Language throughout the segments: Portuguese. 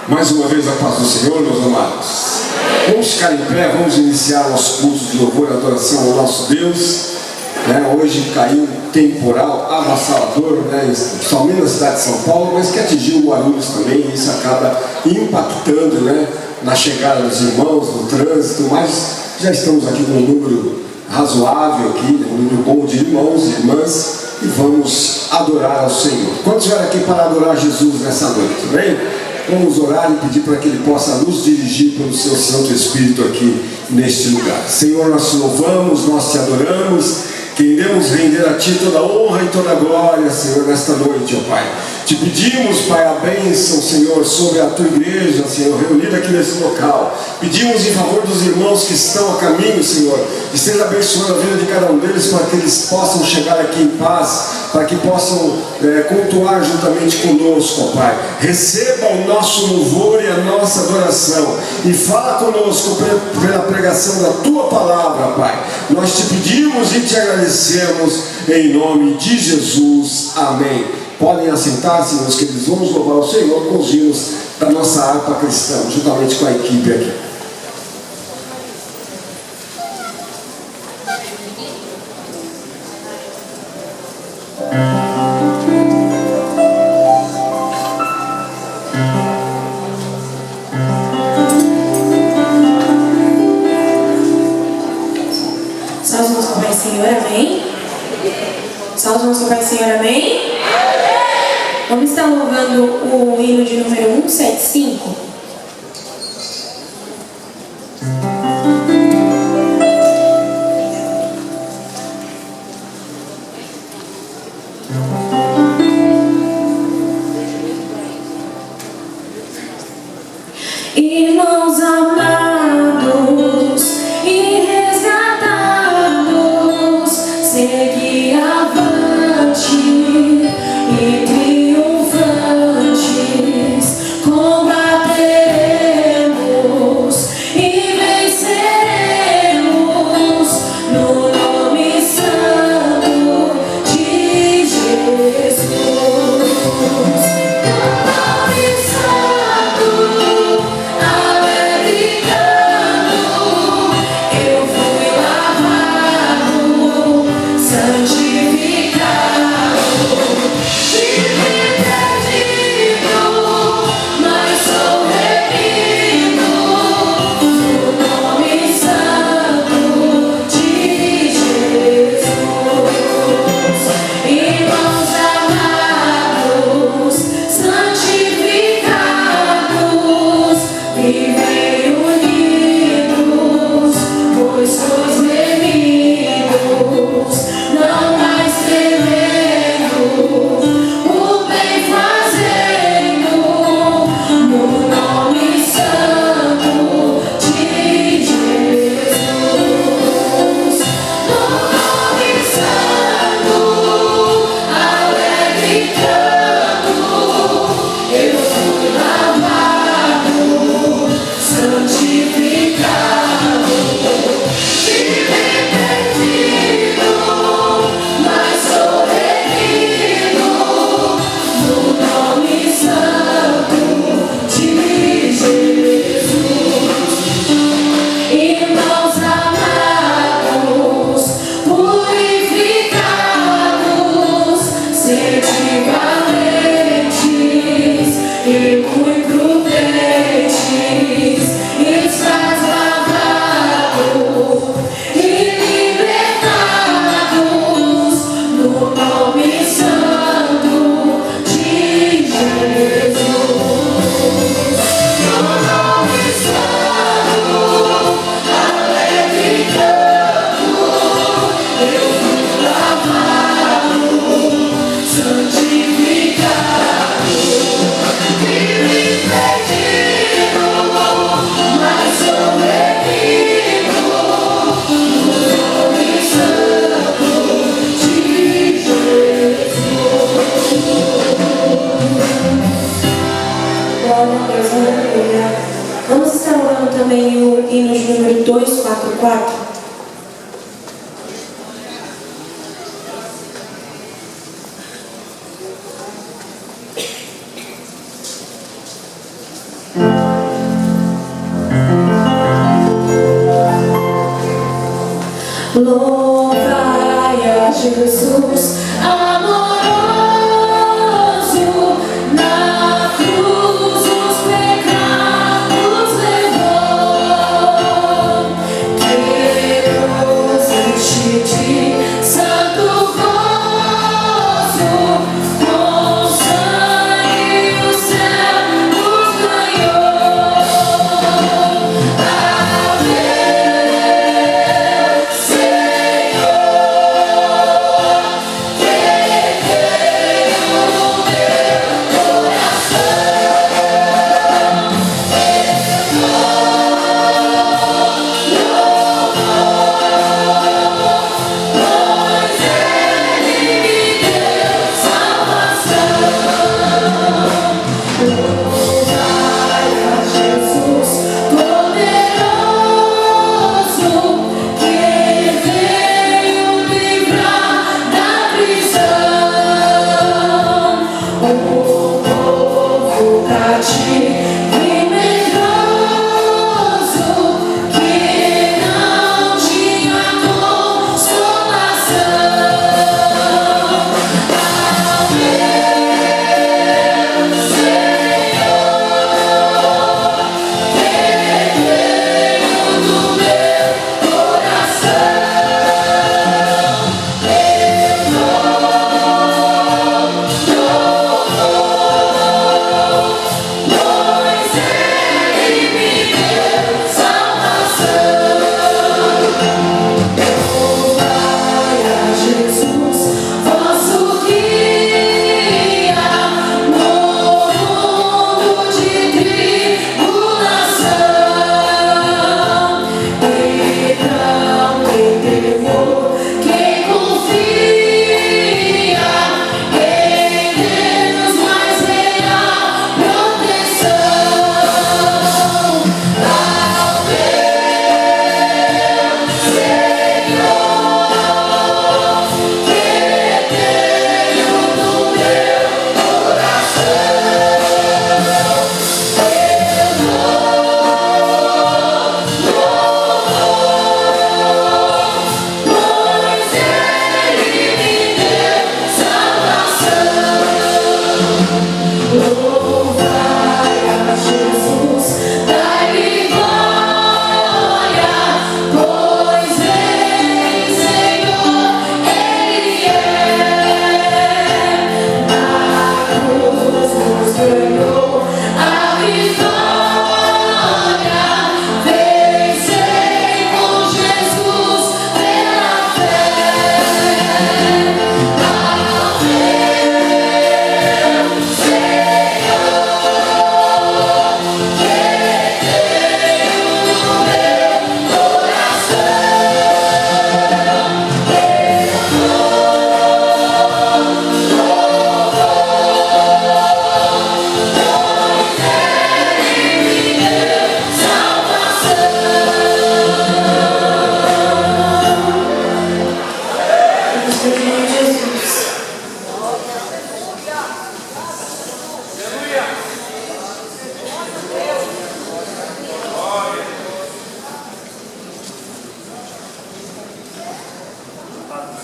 Mais uma vez a paz do Senhor, meus amados. Vamos ficar em pé, vamos iniciar nosso culto de louvor e adoração ao nosso Deus. Hoje caiu um temporal avassalador, somente na cidade de São Paulo, mas que atingiu o Guarulhos também, e isso acaba impactando na chegada dos irmãos, no trânsito, mas já estamos aqui com um número razoável aqui, um número bom de irmãos e irmãs, e vamos adorar ao Senhor. Quantos vieram aqui para adorar Jesus nessa noite, bem? Vamos orar e pedir para que Ele possa nos dirigir pelo Seu Santo Espírito aqui neste lugar. Senhor, nós te louvamos, nós te adoramos, queremos render a Ti toda a honra e toda a glória, Senhor, nesta noite, ó Pai. Te pedimos, Pai, a bênção, Senhor, sobre a Tua igreja, Senhor, reunida aqui nesse local. Pedimos em favor dos irmãos que estão a caminho, Senhor, esteja abençoando a vida de cada um deles para que eles possam chegar aqui em paz, para que possam cultuar juntamente conosco, ó Pai. Receba o nosso louvor e a nossa adoração e fala conosco pela pregação da Tua palavra, Pai. Nós te pedimos e te agradecemos em nome de Jesus. Amém. Podem assentar-se, meus queridos. Vamos louvar o Senhor com os hinos da nossa harpa cristã, juntamente com a equipe aqui. Salve nosso Pai Senhor, amém? Salve nosso Pai Senhor, amém? Vamos estar louvando o hino de número 175. Irmãos amados e resgatados, segui avante e triunfantes, combateremos e venceremos no nome santo de Jesus. No nome santo, alegre canto, eu fui lavado, santificado, tive perdido, mas sou remido no nome santo de Jesus. Irmãos amados, santificados, vivei unidos, pois sois remidos, não mais temendo, o bem fazendo, no nome santo de Jesus. No nome santo, alegre canto, eu fui lavado, santificado, tive perdido, mas sou remido no nome santo de Jesus. Irmãos amados, purificados, sede valentes e muito prudentes, estás lavado e libertados no nome santo de Jesus. No nome santo, alegre canto, eu fui lavado, santificado, vive perdido, mas sou remido no nome santo de Jesus. Glória a Deus, aleluia. Vamos estar orando também o hino de número 244.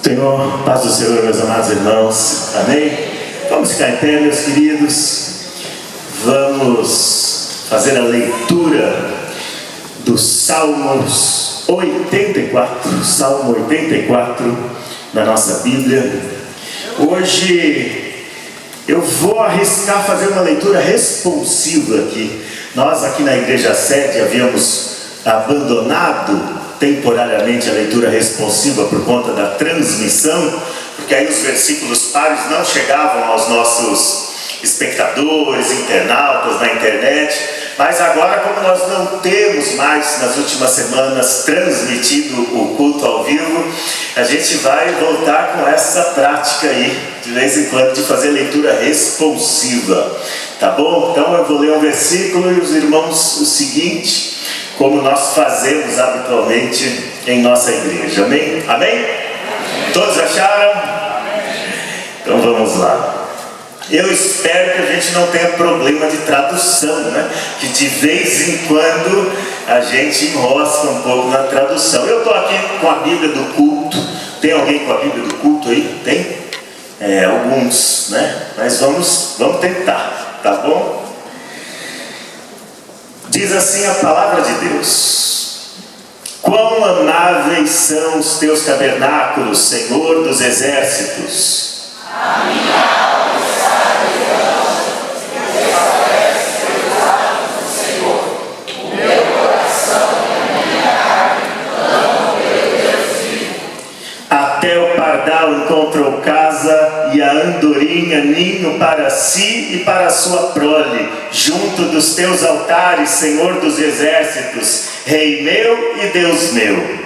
Senhor, paz do Senhor, meus amados irmãos, amém? Vamos ficar em pé, meus queridos. Vamos fazer a leitura do Salmos 84, Salmo 84 na nossa Bíblia. Hoje eu vou arriscar fazer uma leitura responsiva aqui. Nós aqui na Igreja Sede havíamos abandonado temporariamente a leitura responsiva por conta da transmissão, porque aí os versículos pares não chegavam aos nossos espectadores, internautas na internet. Mas agora, como nós não temos mais nas últimas semanas transmitido o culto ao vivo, a gente vai voltar com essa prática aí, de vez em quando, de fazer leitura responsiva, tá bom? Então eu vou ler um versículo e os irmãos o seguinte, como nós fazemos habitualmente em nossa igreja, amém? Amém? Todos acharam? Então vamos lá. Eu espero que a gente não tenha problema de tradução, né? Que de vez em quando a gente enrosca um pouco na tradução. Eu estou aqui com a Bíblia do culto. Tem alguém com a Bíblia do culto aí? Tem? Alguns, né? Mas vamos tentar, tá bom? Diz assim a palavra de Deus: quão amáveis são os teus tabernáculos, Senhor dos exércitos. A minha alma está gritando, Senhor. O meu coração e a minha carne clamam pelo Deus vivo. Até o pardal encontrou casa e a andorinha ninho para si e para a sua prole, junto dos teus altares, Senhor dos exércitos, Rei meu e Deus meu.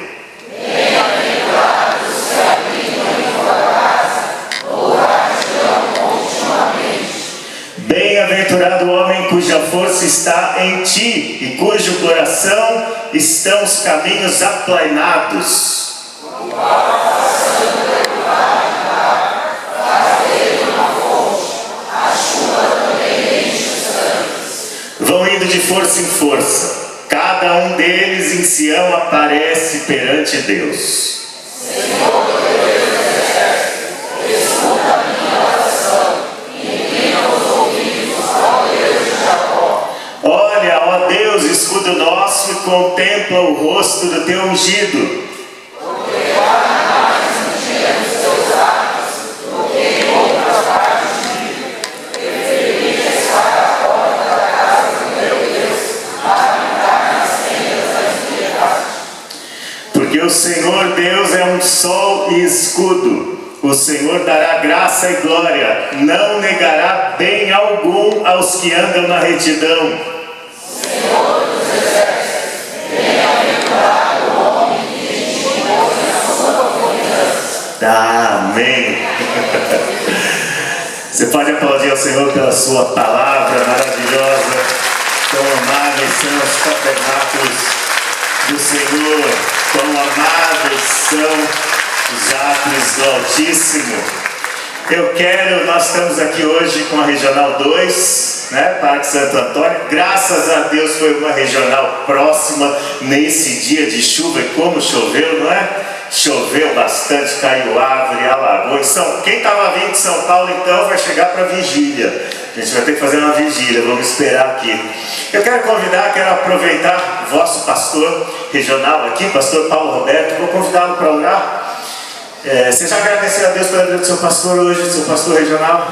Bem-aventurado o homem cuja força está em ti e cujo coração estão os caminhos aplainados. Vão indo de força em força, cada um deles em Sião aparece perante Deus. Senhor, escuta a minha oração, inclina os ouvidos ao Deus de Jacó. Olha, ó Deus, escudo nosso, e contempla o rosto do teu ungido. Porque vale mais um dia dos teus atos do que em outras partes de mim. Preferi estar à porta da casa do meu Deus, a habitar nas tendas da intimidade. Porque o Senhor Deus é um sol e escudo. O Senhor dará graça e glória, não negará bem algum aos que andam na retidão. Senhor dos exércitos, bem-aventurado o homem que em ti põe a sua confiança. Amém. Você pode aplaudir ao Senhor pela sua palavra maravilhosa. Tão amáveis são os tabernáculos do Senhor, tão amáveis são os atos do Altíssimo. Nós estamos aqui hoje com a Regional 2, né, Parque Santo Antônio. Graças a Deus foi uma regional próxima nesse dia de chuva, e como choveu, não é? Choveu bastante, caiu árvore, alagou. Quem estava vindo de São Paulo então vai chegar para a vigília. A gente vai ter que fazer uma vigília, vamos esperar aqui. Eu quero aproveitar o vosso pastor regional aqui, pastor Paulo Roberto, vou convidá-lo para orar. Você já agradeceu a Deus pela vida do seu pastor hoje, seu pastor regional?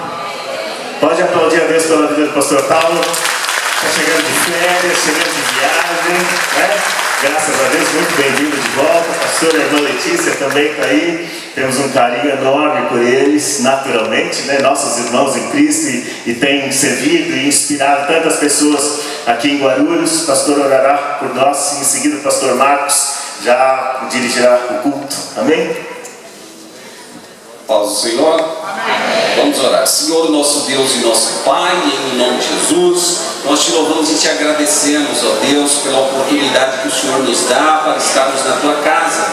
Pode aplaudir a Deus pela vida do pastor Paulo. Está chegando de férias, chegando de viagem, né? Graças a Deus, muito bem-vindo de volta. A pastora irmã Letícia também está aí. Temos um carinho enorme por eles, naturalmente, né? Nossos irmãos em Cristo, e tem servido e inspirado tantas pessoas aqui em Guarulhos. O pastor orará por nós, e em seguida o pastor Marcos já dirigirá o culto. Amém? Paz do Senhor. Amém. Vamos orar. Senhor, nosso Deus e nosso Pai, em nome de Jesus, nós te louvamos e te agradecemos, ó Deus, pela oportunidade que o Senhor nos dá para estarmos na tua casa.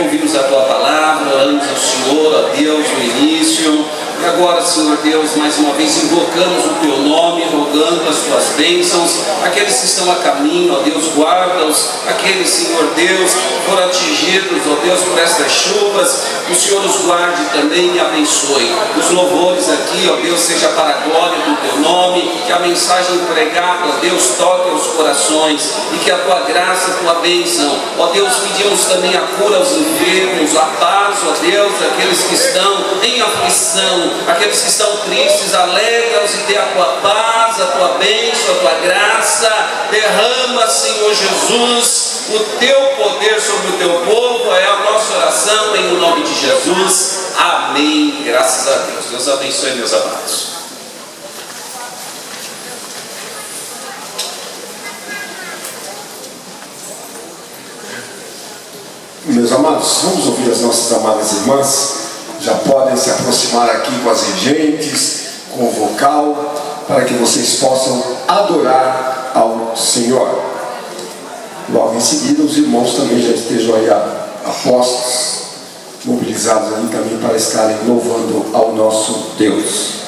Ouvimos a tua palavra, oramos ao Senhor, ó Deus, no início. E agora, Senhor Deus, mais uma vez invocamos o teu nome, rogando as tuas bênçãos. Aqueles que estão a caminho, ó Deus, guarda-os. Aqueles, Senhor Deus, que foram atingidos protegidos, ó Deus, por estas chuvas. O Senhor os guarde também e abençoe. Os louvores aqui, ó Deus, seja para a glória do teu nome, que a mensagem empregada, ó Deus, toque aos corações e que a tua graça, a tua bênção, ó Deus, pedimos também a cura aos enfermos, a paz, ó Deus, aqueles que estão em aflição, aqueles que estão tristes, alegra-os e dê a tua paz, a tua bênção, a tua graça. Derrama, Senhor Jesus, o teu poder sobre o teu povo. É a nossa oração em nome de Jesus. Amém. Graças a Deus. Deus abençoe, meus amados. Meus amados, vamos ouvir as nossas amadas irmãs. Já podem se aproximar aqui com as regentes, com o vocal, para que vocês possam adorar ao Senhor. Logo em seguida, os irmãos também já estejam aí apostos, mobilizados ali também para estarem louvando ao nosso Deus.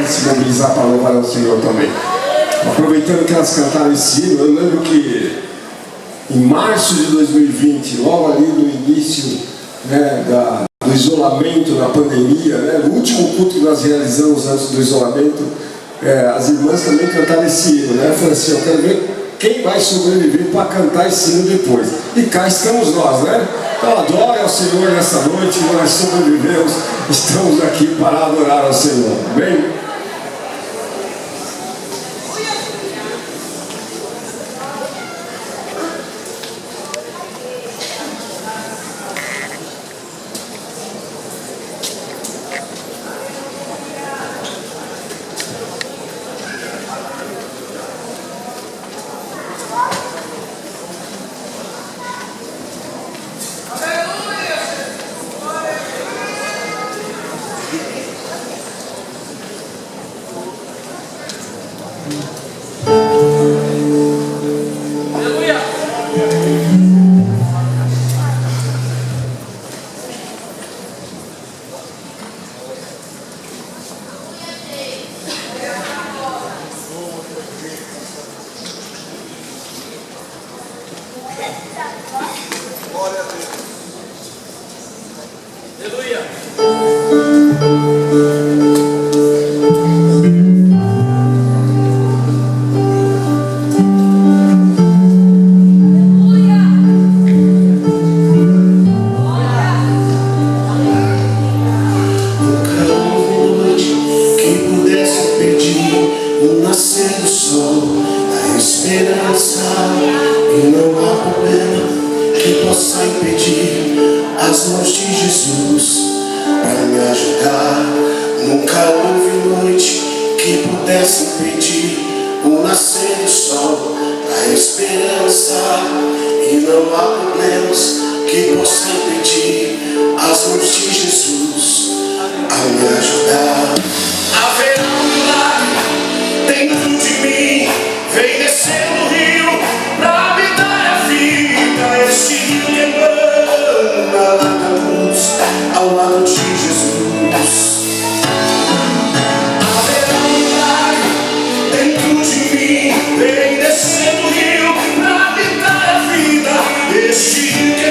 se mobilizar para louvar ao Senhor também. Aproveitando que elas cantaram esse hino, eu lembro que em março de 2020, logo ali no início, né, do isolamento, da pandemia, né, no último culto que nós realizamos antes do isolamento, as irmãs também cantaram esse hino, né? Eu falei assim, eu quero ver quem vai sobreviver para cantar esse hino depois. E cá estamos nós, né? Então adore ao Senhor nessa noite, nós sobrevivemos, estamos aqui para adorar ao Senhor. Amém? possa impedir as mãos de Jesus para me ajudar. Nunca houve noite que pudesse impedir o nascer do sol, a esperança. E não há problemas que possam impedir as mãos de Jesus a me ajudar. Haverá um milagre dentro de mim, vem descer no rio pra me dar a vida. Este rio que emana lá da luz ao lado de Jesus. Haverá um milagre dentro de mim, vem descer no rio pra me dar a vida. Este rio que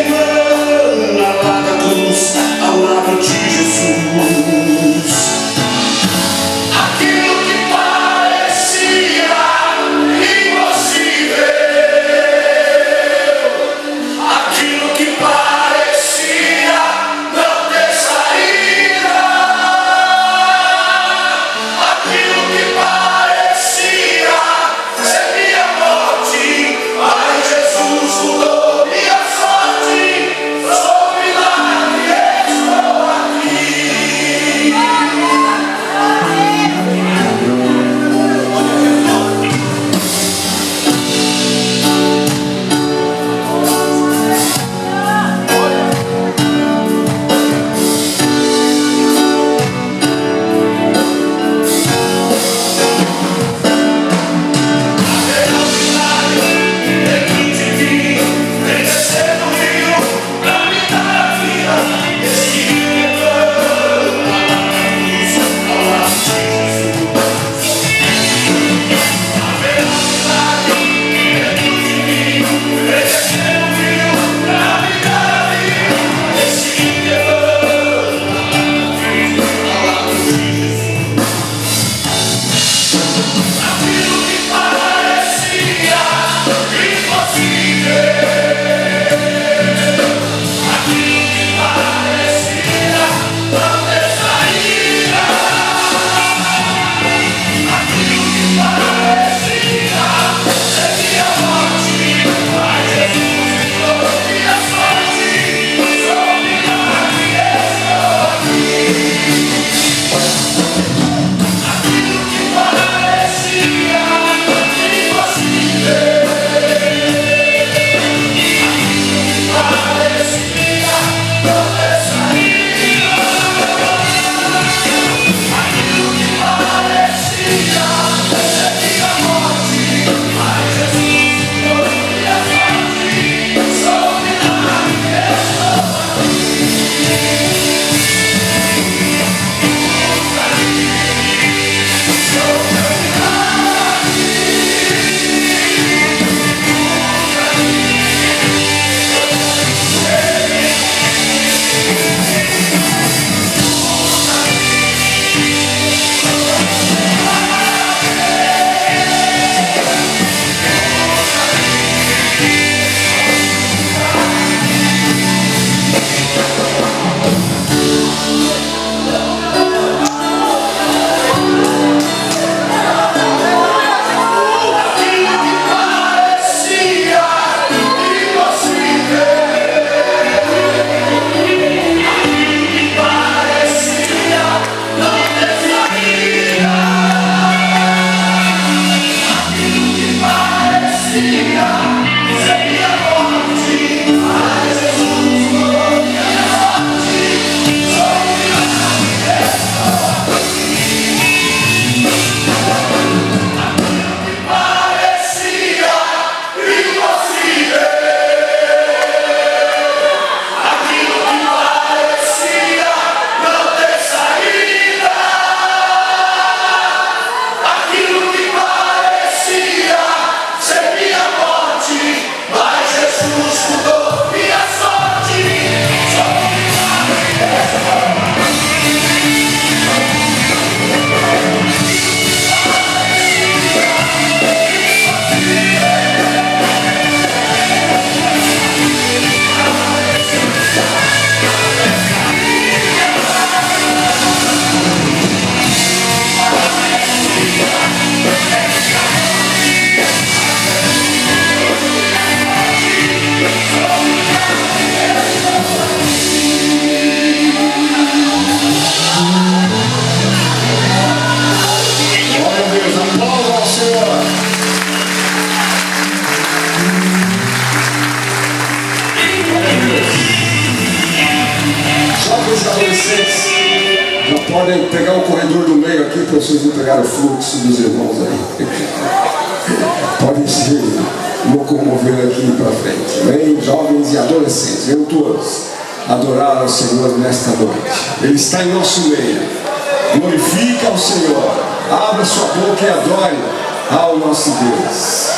adolescentes já podem pegar o corredor do meio aqui para vocês não pegarem o fluxo dos irmãos aí. Podem se locomover aqui para frente. Vem, jovens e adolescentes, venham todos adorar ao Senhor nesta noite. Ele está em nosso meio. Glorifica ao Senhor. Abra sua boca e adore ao nosso Deus.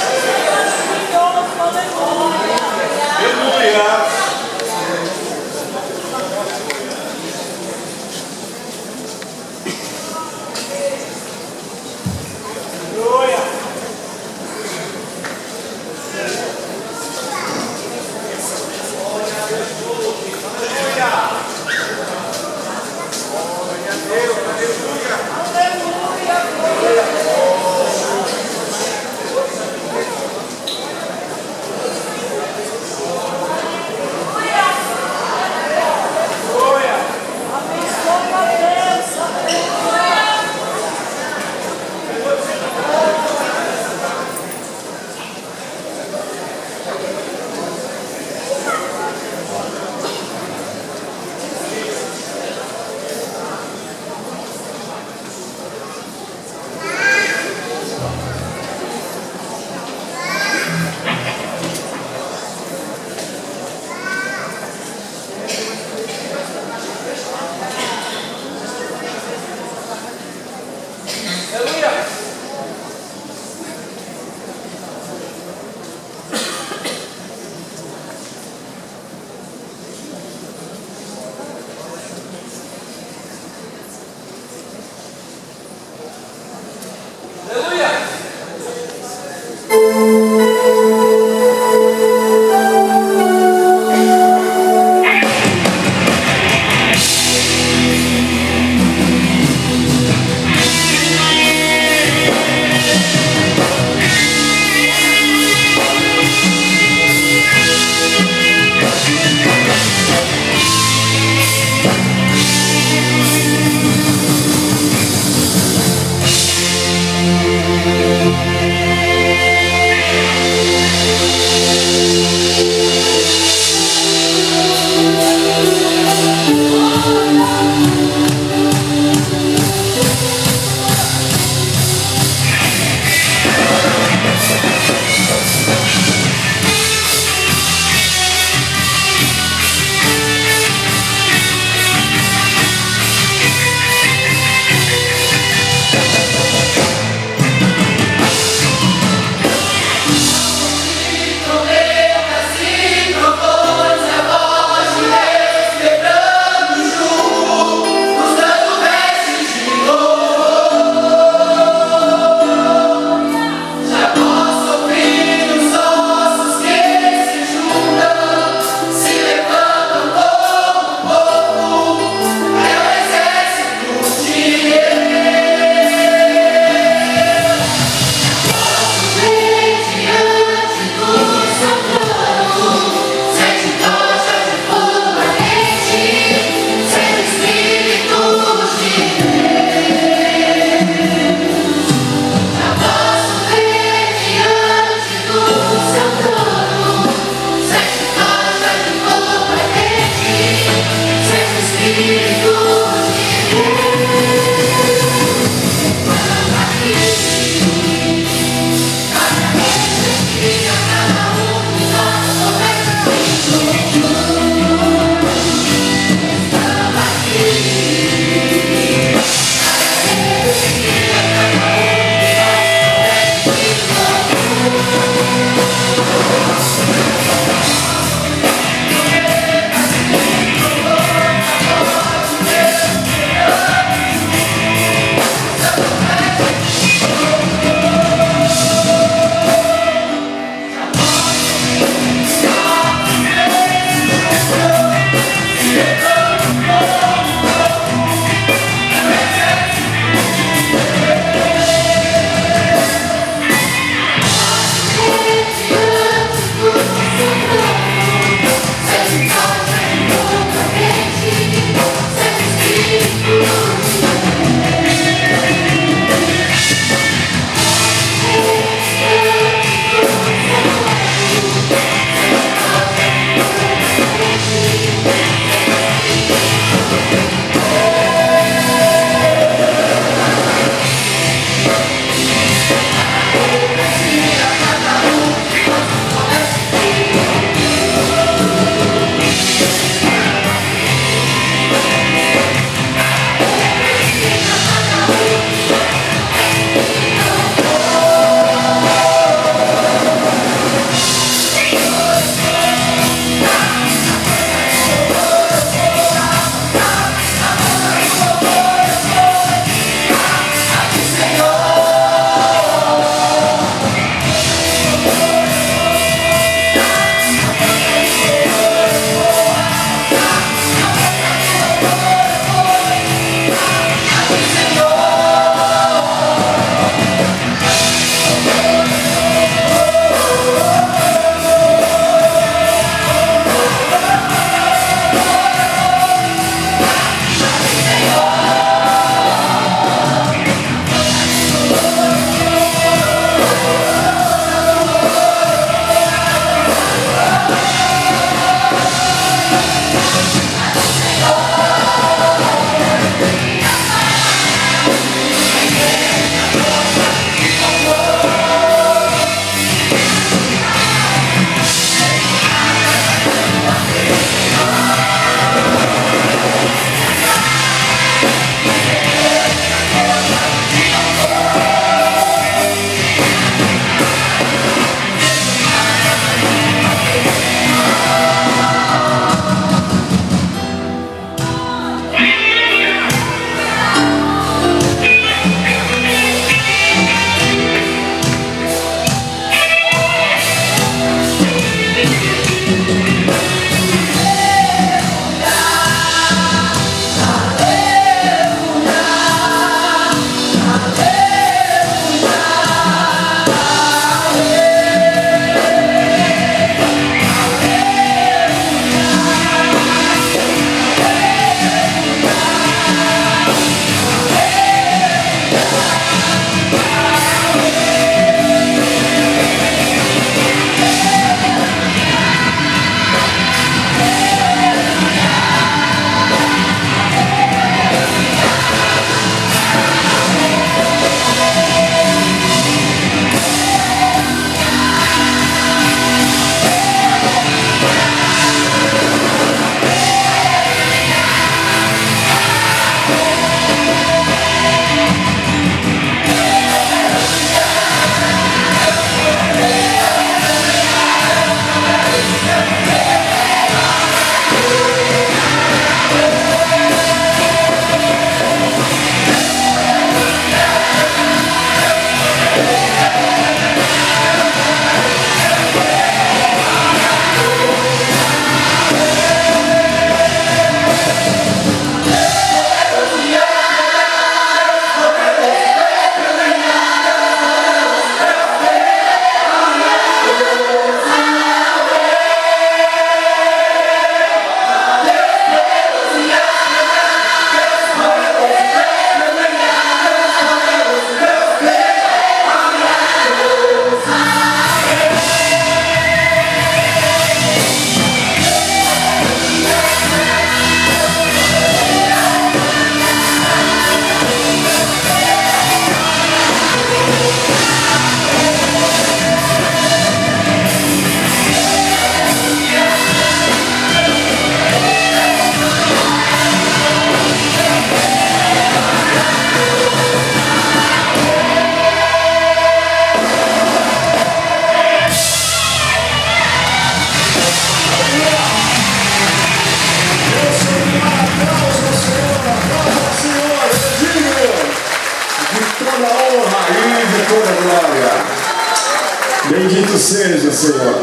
Bendito seja, Senhor.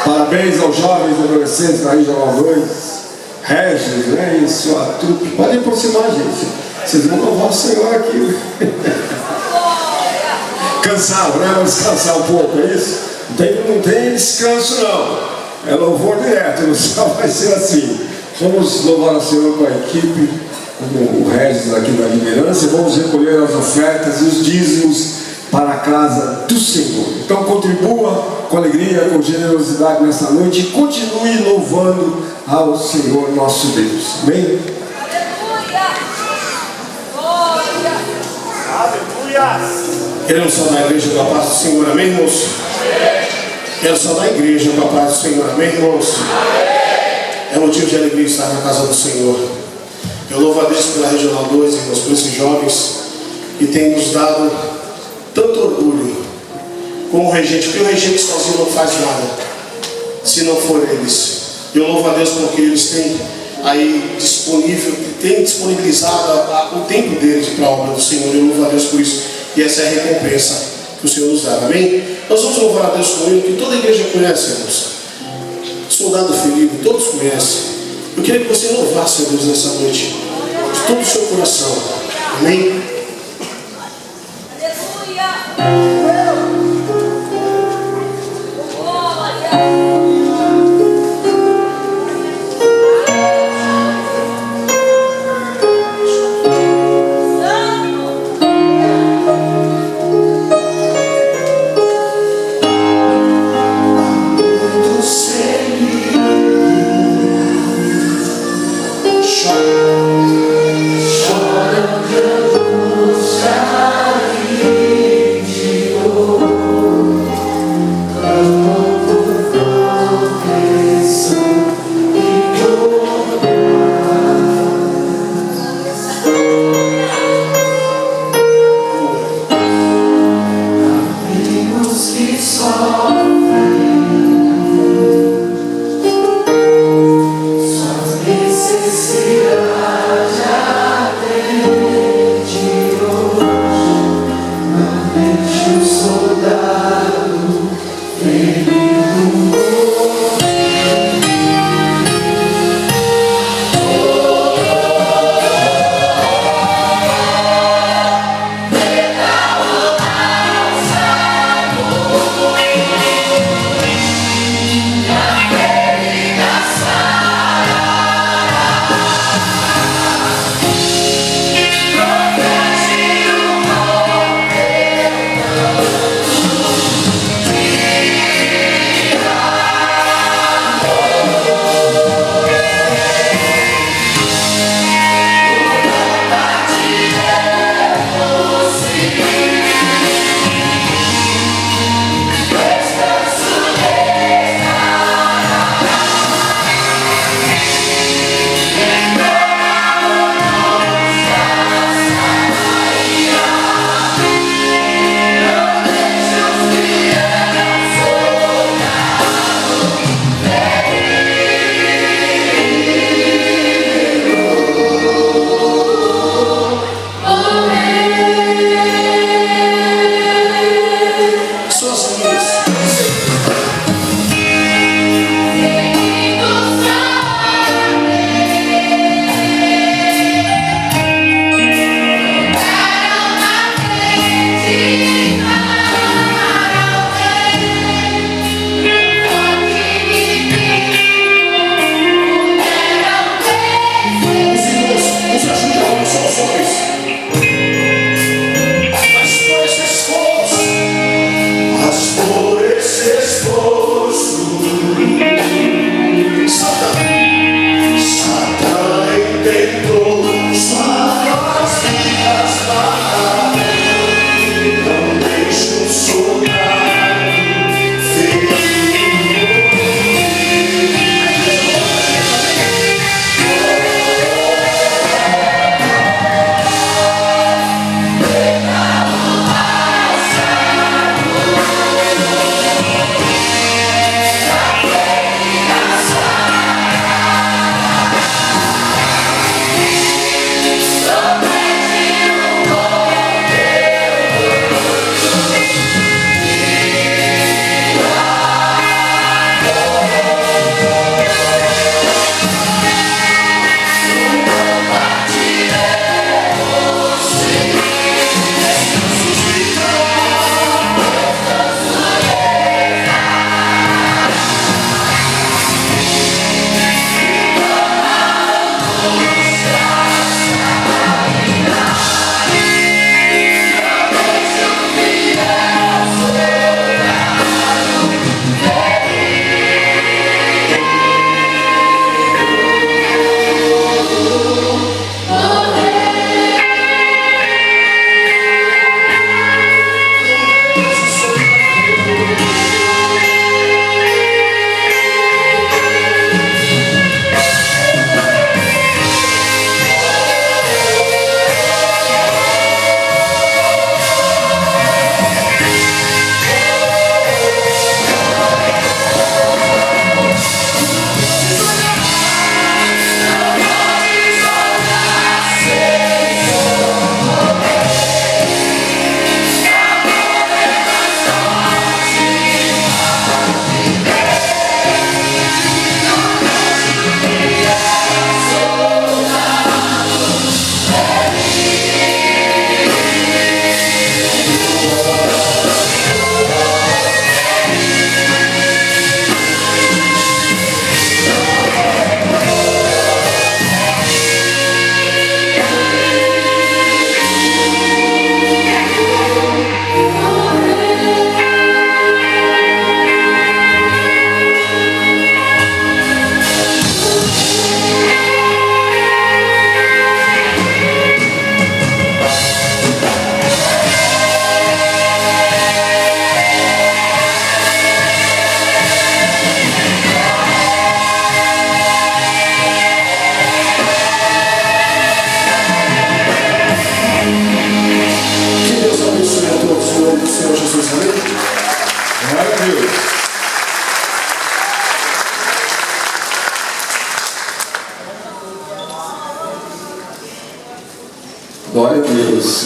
Parabéns aos jovens e adolescentes da Região Alagoas, Regis, né, e sua trupe. Podem aproximar, gente. Vocês vão louvar o Senhor aqui. Cansado, né? Vamos descansar um pouco, é isso? Não tem descanso, não. É louvor direto, no céu vai ser assim. Vamos louvar o Senhor com a equipe, com o Regis aqui da liderança, e vamos recolher as ofertas e os dízimos para a casa do Senhor. Então contribua com alegria, com generosidade nessa noite e continue louvando ao Senhor nosso Deus. Amém? Aleluia! Queremos saudar a igreja com a paz do Senhor, amém, irmãos? Quero saudar a igreja com a paz do Senhor, amém, irmãos? É motivo de alegria estar na casa do Senhor. Eu louvo a Deus pela Regional 2, irmãos, por esses jovens que têm nos dado tanto orgulho como o regente, porque o regente sozinho não faz nada, se não for eles. Eu louvo a Deus porque eles têm aí disponibilizado o tempo deles para a obra do Senhor. Eu louvo a Deus por isso, e essa é a recompensa que o Senhor nos dá, amém? Nós vamos louvar a Deus com ele, que toda a igreja conhece, irmãos. Soldado ferido, todos conhecem. Eu queria que você louvasse a Deus nessa noite, de todo o seu coração, amém? Chora,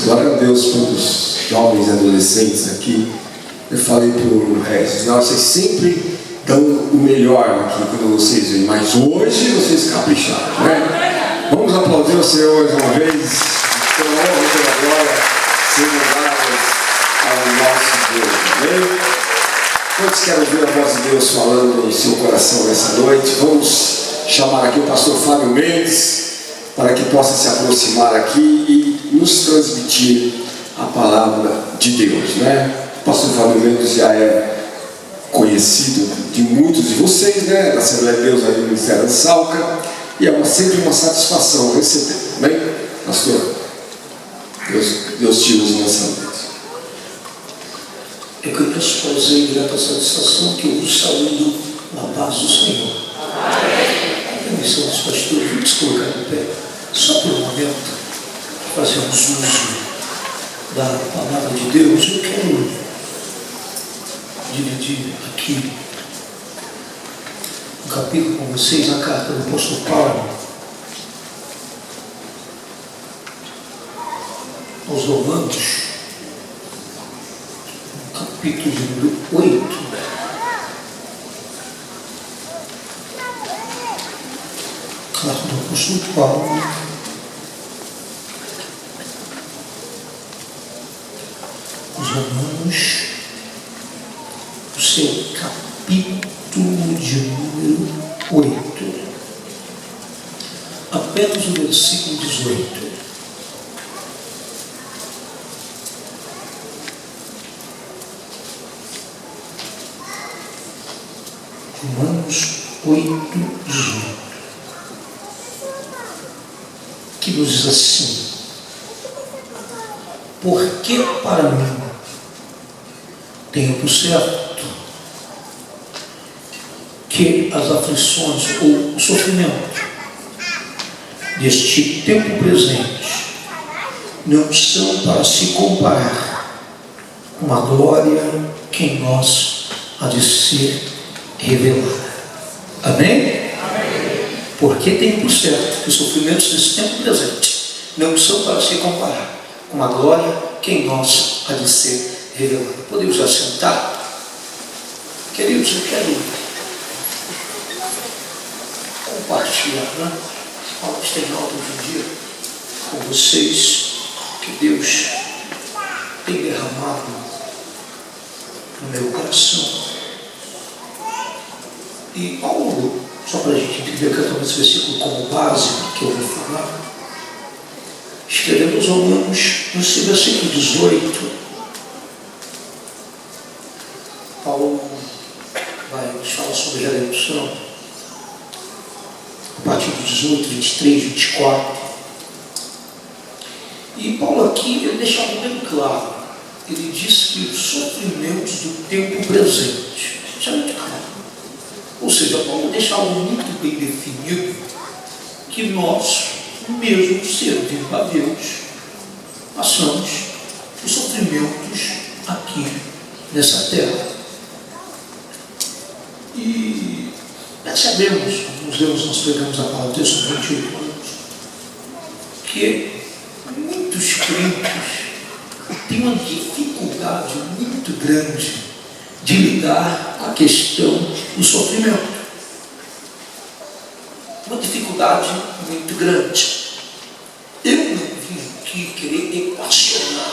Glória a Deus pelos jovens e adolescentes aqui. Eu falei para o Regis, vocês sempre dão o melhor aqui quando vocês vêm, mas hoje vocês capricharam, né? Vamos aplaudir o Senhor mais uma vez, pela honra e pela glória, sejam dadas ao nosso Deus, amém? Quantos querem ouvir a voz de Deus falando no seu coração nessa noite? Vamos chamar aqui o pastor Fábio Mendes, para que possa se aproximar aqui e nos transmitir a palavra de Deus, né? O pastor Fábio Mendes já é conhecido de muitos de vocês, né? Da Assembleia de Deus ali no Ministério da Salca, e é sempre uma satisfação receber, bem? Pastor, Deus te use nessa noite. É com imenso prazer e grata satisfação que eu vos saúdo na paz do Senhor. Permissão dos pastores, vamos colocar em pé, só por um momento, fazemos uso da palavra de Deus. Eu quero dividir aqui um capítulo com vocês, a carta do apóstolo Paulo aos Romanos, capítulo número 8. Carta do apóstolo Paulo aos Romanos, o seu capítulo de número 8. Apenas o versículo 18. Romanos 8, 18. Que nos diz assim: porque para mim tenho por certo que as aflições ou o sofrimento deste tempo presente não são para se comparar com a glória que em nós há de ser revelada. Amém? Porque tem por certo que os sofrimentos desse tempo presente não são para se comparar com a glória que em nós há de ser revelada. Podemos já sentar? Queridos, eu quero compartilhar, né? Vamos ter nota de um dia com vocês que Deus tem derramado no meu coração. E Paulo só para a gente entender que eu estou nesse versículo como base que eu vou falar, escrevendo aos Romanos, nesse versículo 18, Paulo vai nos falar sobre a redenção, a partir do 18, 23, 24. E Paulo aqui, ele deixa algo bem claro. Ele diz que os sofrimentos do tempo presente, isso é muito claro. Ou seja, Paulo deixa algo muito bem definido, que nós, mesmo servindo a Deus, passamos os sofrimentos aqui nessa terra. E percebemos, alguns deles nós pegamos a palavra de Deus há 28 anos, que muitos crentes têm uma dificuldade muito grande de lidar com a questão do sofrimento. Uma dificuldade muito grande. Eu não vim aqui querer equacionar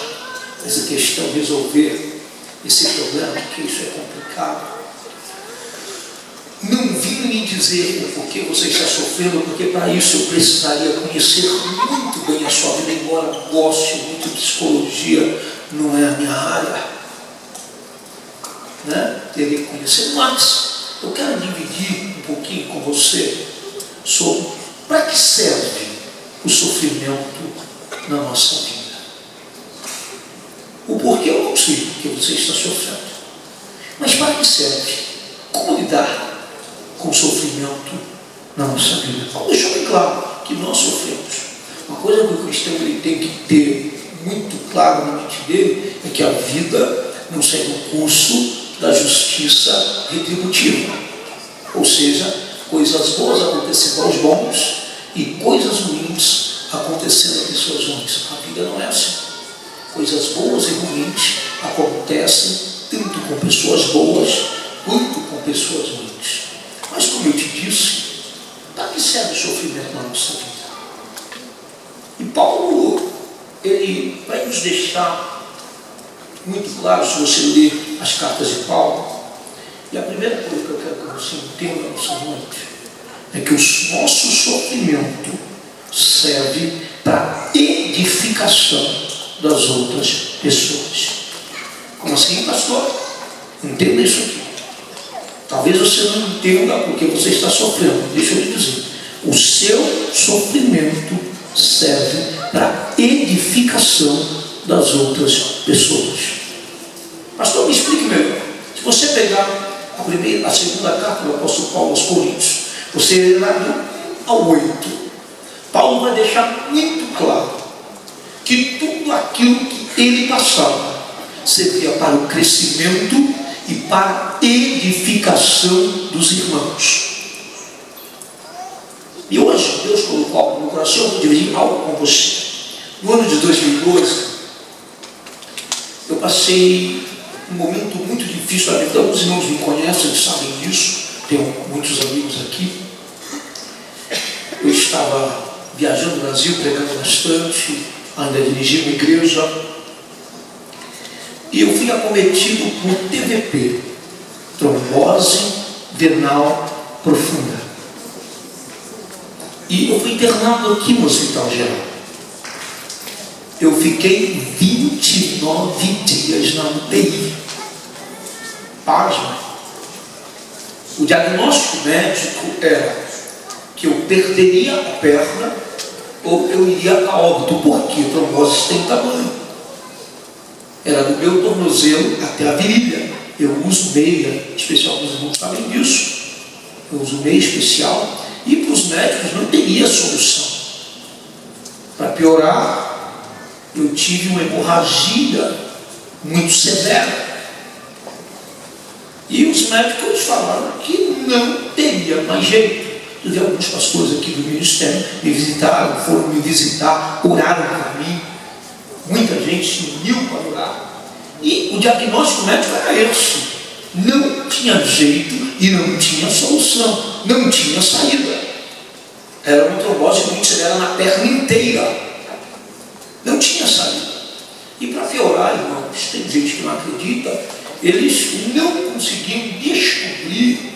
essa questão, resolver esse problema, porque isso é complicado. Não vim me dizer o porquê você está sofrendo, porque para isso eu precisaria conhecer muito bem a sua vida, embora goste muito de psicologia, não é a minha área, né? Teria que conhecer, mas eu quero dividir um pouquinho com você sobre para que serve o sofrimento na nossa vida. O porquê eu não sei que você está sofrendo, mas para que serve? Como lidar com o sofrimento na nossa vida? Paulo deixou bem claro que nós sofremos. Uma coisa que o cristão ele tem que ter muito claro na mente dele é que a vida não segue o curso da justiça retributiva. Ou seja, coisas boas acontecendo aos bons e coisas ruins acontecendo a pessoas ruins. A vida não é assim. Coisas boas e ruins acontecem tanto com pessoas boas quanto com pessoas ruins. Mas como eu te disse, para que serve o sofrimento na nossa vida? E Paulo, ele vai nos deixar muito claro, se você ler as cartas de Paulo. E a primeira coisa que eu quero que você entenda nessa noite é que o nosso sofrimento serve para edificação das outras pessoas. Como assim, pastor? Entenda isso aqui. Talvez você não entenda porque você está sofrendo. Deixa eu lhe dizer. O seu sofrimento serve para edificação das outras pessoas. Pastor, me explique melhor. Se você pegar a segunda carta do apóstolo Paulo aos Coríntios, você lê lá do 1 ao 8, Paulo vai deixar muito claro que tudo aquilo que ele passava servia para o crescimento e para a edificação dos irmãos. E hoje Deus colocou algo no coração, eu vou dividir algo com você. No ano de 2012, eu passei um momento muito difícil da vida. Alguns irmãos me conhecem, eles sabem disso, tenho muitos amigos aqui. Eu estava viajando no Brasil, pregando bastante, ainda dirigi uma igreja, e eu fui acometido por TVP, trombose venal profunda. E eu fui internado aqui no Hospital Geral. Eu fiquei 29 dias na UTI. Pasma. O diagnóstico médico era que eu perderia a perna ou eu iria a óbito. Por quê? Trombose tem tamanho. Era do meu tornozelo até a virilha. Eu uso meia especial, os irmãos sabem disso. Eu uso meia especial e para os médicos não teria solução. Para piorar, eu tive uma hemorragia muito severa. E os médicos falaram que não teria mais jeito. Eu vi alguns pastores aqui do ministério me visitaram, foram me visitar, oraram por mim. Muita gente se uniu para orar. E o diagnóstico médico era esse. Não tinha jeito e não tinha solução. Não tinha saída. Era uma trombose muito severa na perna inteira. Não tinha saída. E para piorar, irmãos, tem gente que não acredita, eles não conseguiam descobrir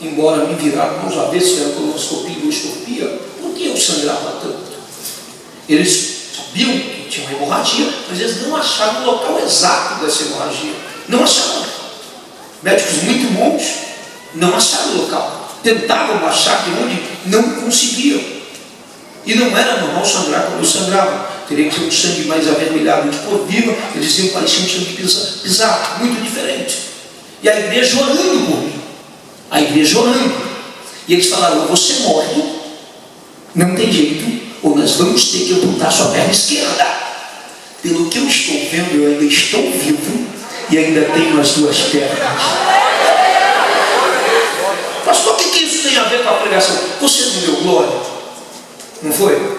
embora me viraram aos avessos, era colonoscopia e endoscopia, por que eu sangrava tanto? Eles sabiam que tinha uma hemorragia, mas eles não acharam o local exato dessa hemorragia. Não acharam. Médicos muito bons não acharam o local. Tentavam achar de onde, não conseguiam. E não era normal sangrar como eu sangrava. Teria que ser um sangue mais avermelhado de cor viva. Eles diziam que parecia um sangue pisado, muito diferente. E a igreja orando por mim. A igreja orando. E eles falaram: ou você morre, não tem jeito, ou nós vamos ter que amputar sua perna esquerda. Pelo que eu estou vendo, eu ainda estou vivo e ainda tenho as duas pernas. Pastor, o que isso tem a ver com a pregação? Você não deu glória? Não foi?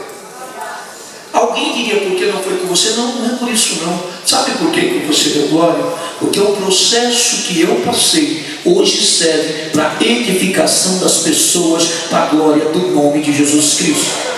Alguém diria por que não foi com você? Não, não é por isso não. Sabe por que você deu glória? Porque o processo que eu passei hoje serve para a edificação das pessoas, para a glória do nome de Jesus Cristo.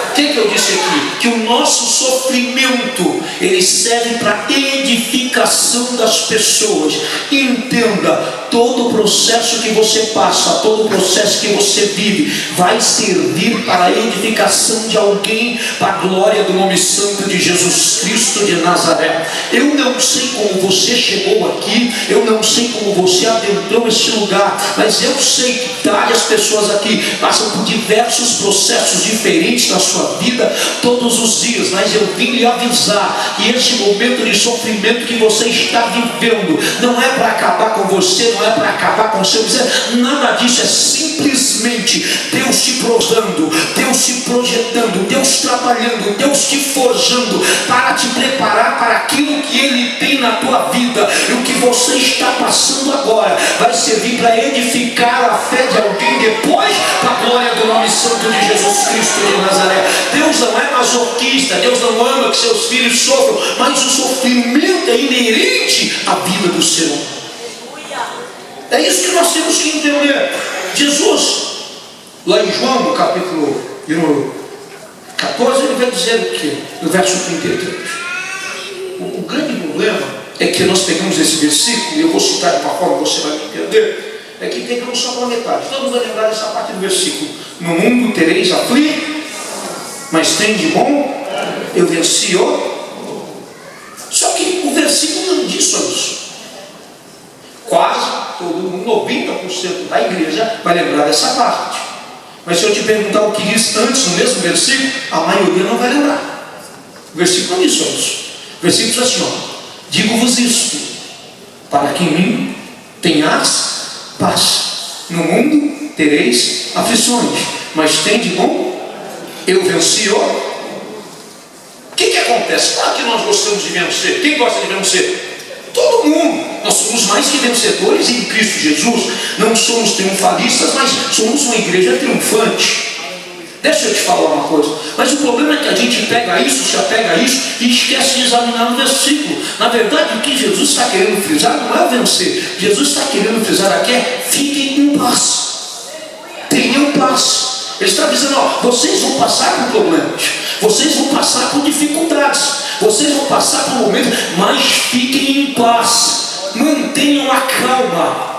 O que eu disse aqui? Que o nosso sofrimento, ele serve para a edificação das pessoas. Entenda, todo o processo que você passa, todo o processo que você vive, vai servir para a edificação de alguém, para a glória do nome santo de Jesus Cristo de Nazaré. Eu não sei como você chegou aqui, eu não sei como você adentrou esse lugar, mas eu sei que várias pessoas aqui passam por diversos processos diferentes na sua vida todos os dias, mas eu vim lhe avisar que esse momento de sofrimento que você está vivendo não é para acabar com você, não é para acabar com o seu ser, nada disso, é simplesmente Deus te provando, Deus te projetando, Deus trabalhando, Deus te forjando para te preparar para aquilo que Ele tem na tua vida. E o que você está passando agora vai servir para edificar a fé de alguém depois, para a glória do nome santo de Jesus Cristo de Nazaré. Deus não é masoquista, Deus não ama que seus filhos sofram, mas o sofrimento é inerente à vida do ser humano. É isso que nós temos que entender. Jesus, lá em João, no capítulo 14, ele vai dizer o quê? No verso 33. O grande problema é que nós pegamos esse versículo, e eu vou citar de uma forma que você vai entender, é que pegamos só pela metade. Todo mundo vai lembrar dessa parte do versículo. No mundo tereis aflitos, mas tem de bom, eu venci o. Só que o versículo não diz só isso. Quase todo mundo, 90% da igreja, vai lembrar dessa parte. Mas se eu te perguntar o que diz antes no mesmo versículo, a maioria não vai lembrar. O versículo não diz só isso. O versículo diz assim: ó, digo-vos isto, para que em mim tenhas paz. No mundo tereis aflições, mas tem de bom, eu venci o. Que acontece? Claro que nós gostamos de vencer. Quem gosta de vencer? Todo mundo. Nós somos mais que vencedores em Cristo Jesus. Não somos triunfalistas, mas somos uma igreja triunfante. Deixa eu te falar uma coisa. Mas o problema é que a gente pega isso, se apega a isso e esquece de examinar o versículo. Na verdade, o que Jesus está querendo frisar não é vencer. Jesus está querendo frisar aqui é: fiquem em paz. Tenham paz. Ele está dizendo: ó, vocês vão passar por problemas, vocês vão passar por dificuldades, vocês vão passar por momentos, mas fiquem em paz, mantenham a calma.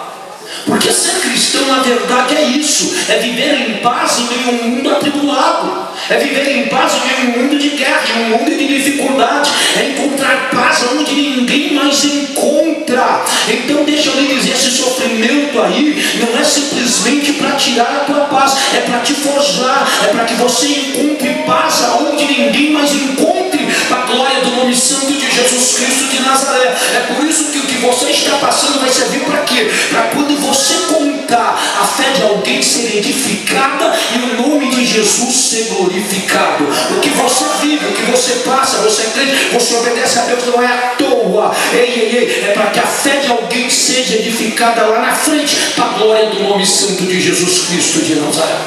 Porque ser cristão, na verdade, é isso: é viver em paz em meio a um mundo atribulado, é viver em paz em meio a um mundo de guerra, em um mundo de dificuldade, é encontrar paz onde ninguém mais encontra. Então deixa eu lhe dizer, esse sofrimento aí não é simplesmente para tirar a tua paz, é para te forjar, é para que você encontre paz aonde ninguém mais encontre, para a glória do nome santo de Jesus Cristo de Nazaré. É por isso que o que você está passando vai servir para quê? Para quando você contar, a fé de alguém ser edificada e o nome de Jesus ser glorificado. O que você vive, o que você passa, você crê, você obedece a Deus, não é à toa. É para que a fé de alguém seja edificada lá na frente, para a glória do nome santo de Jesus Cristo de Nazaré.